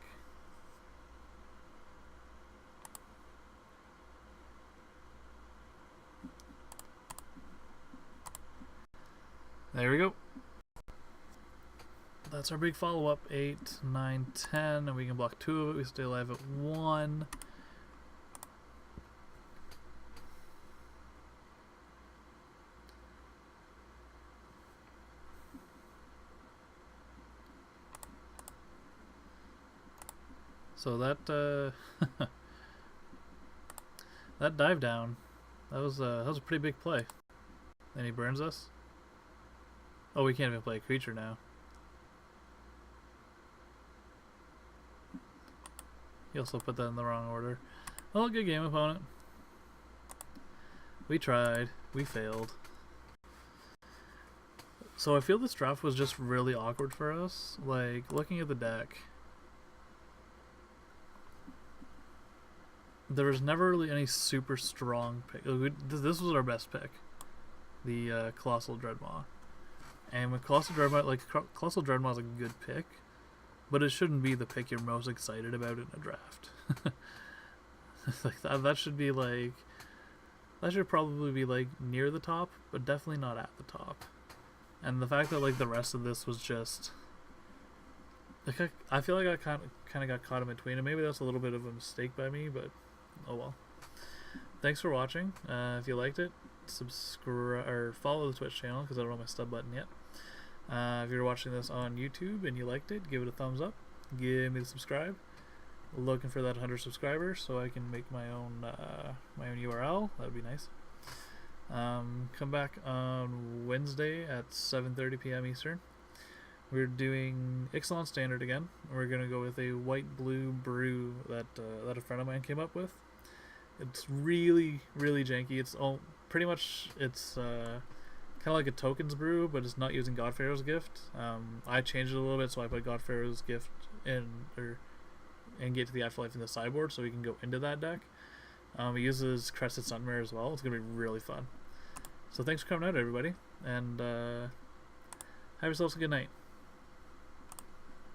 There we go. That's our big follow-up. 8, 9, 10, and we can block 2 of it. We stay alive at 1. So that that dive down, that was a pretty big play. And he burns us. Oh, we can't even play a creature now. He also put that in the wrong order. Well, good game, opponent. We tried. We failed. So I feel this draft was just really awkward for us. Like, looking at the deck, there was never really any super strong pick. This was our best pick. The Colossal Dreadmaw. And with Colossal Dreadmaw, like, Colossal Dreadmaw is a good pick, but it shouldn't be the pick you're most excited about in a draft. Like that should be like, that should probably be like near the top, but definitely not at the top. And the fact that like the rest of this was just, like, I feel like I kind of got caught in between, and maybe that's a little bit of a mistake by me, but oh well. Thanks for watching. If you liked it, subscribe or follow the Twitch channel because I don't have my stub button yet. If you're watching this on YouTube and you liked it, give it a thumbs up. Give me the subscribe. Looking for that 100 subscribers so I can make my own URL. That would be nice. Come back on Wednesday at 7:30 p.m. Eastern. We're doing Ixalan Standard again. We're gonna go with a white-blue brew that a friend of mine came up with. It's really, really janky. It's all pretty much kind of like a tokens brew, but it's not using Godpharaoh's Gift. I changed it a little bit, so I put Godpharaoh's Gift and Gate to the Afterlife in the sideboard, so we can go into that deck. It uses Crested Sunmare as well. It's gonna be really fun. So thanks for coming out, everybody, and have yourselves a good night.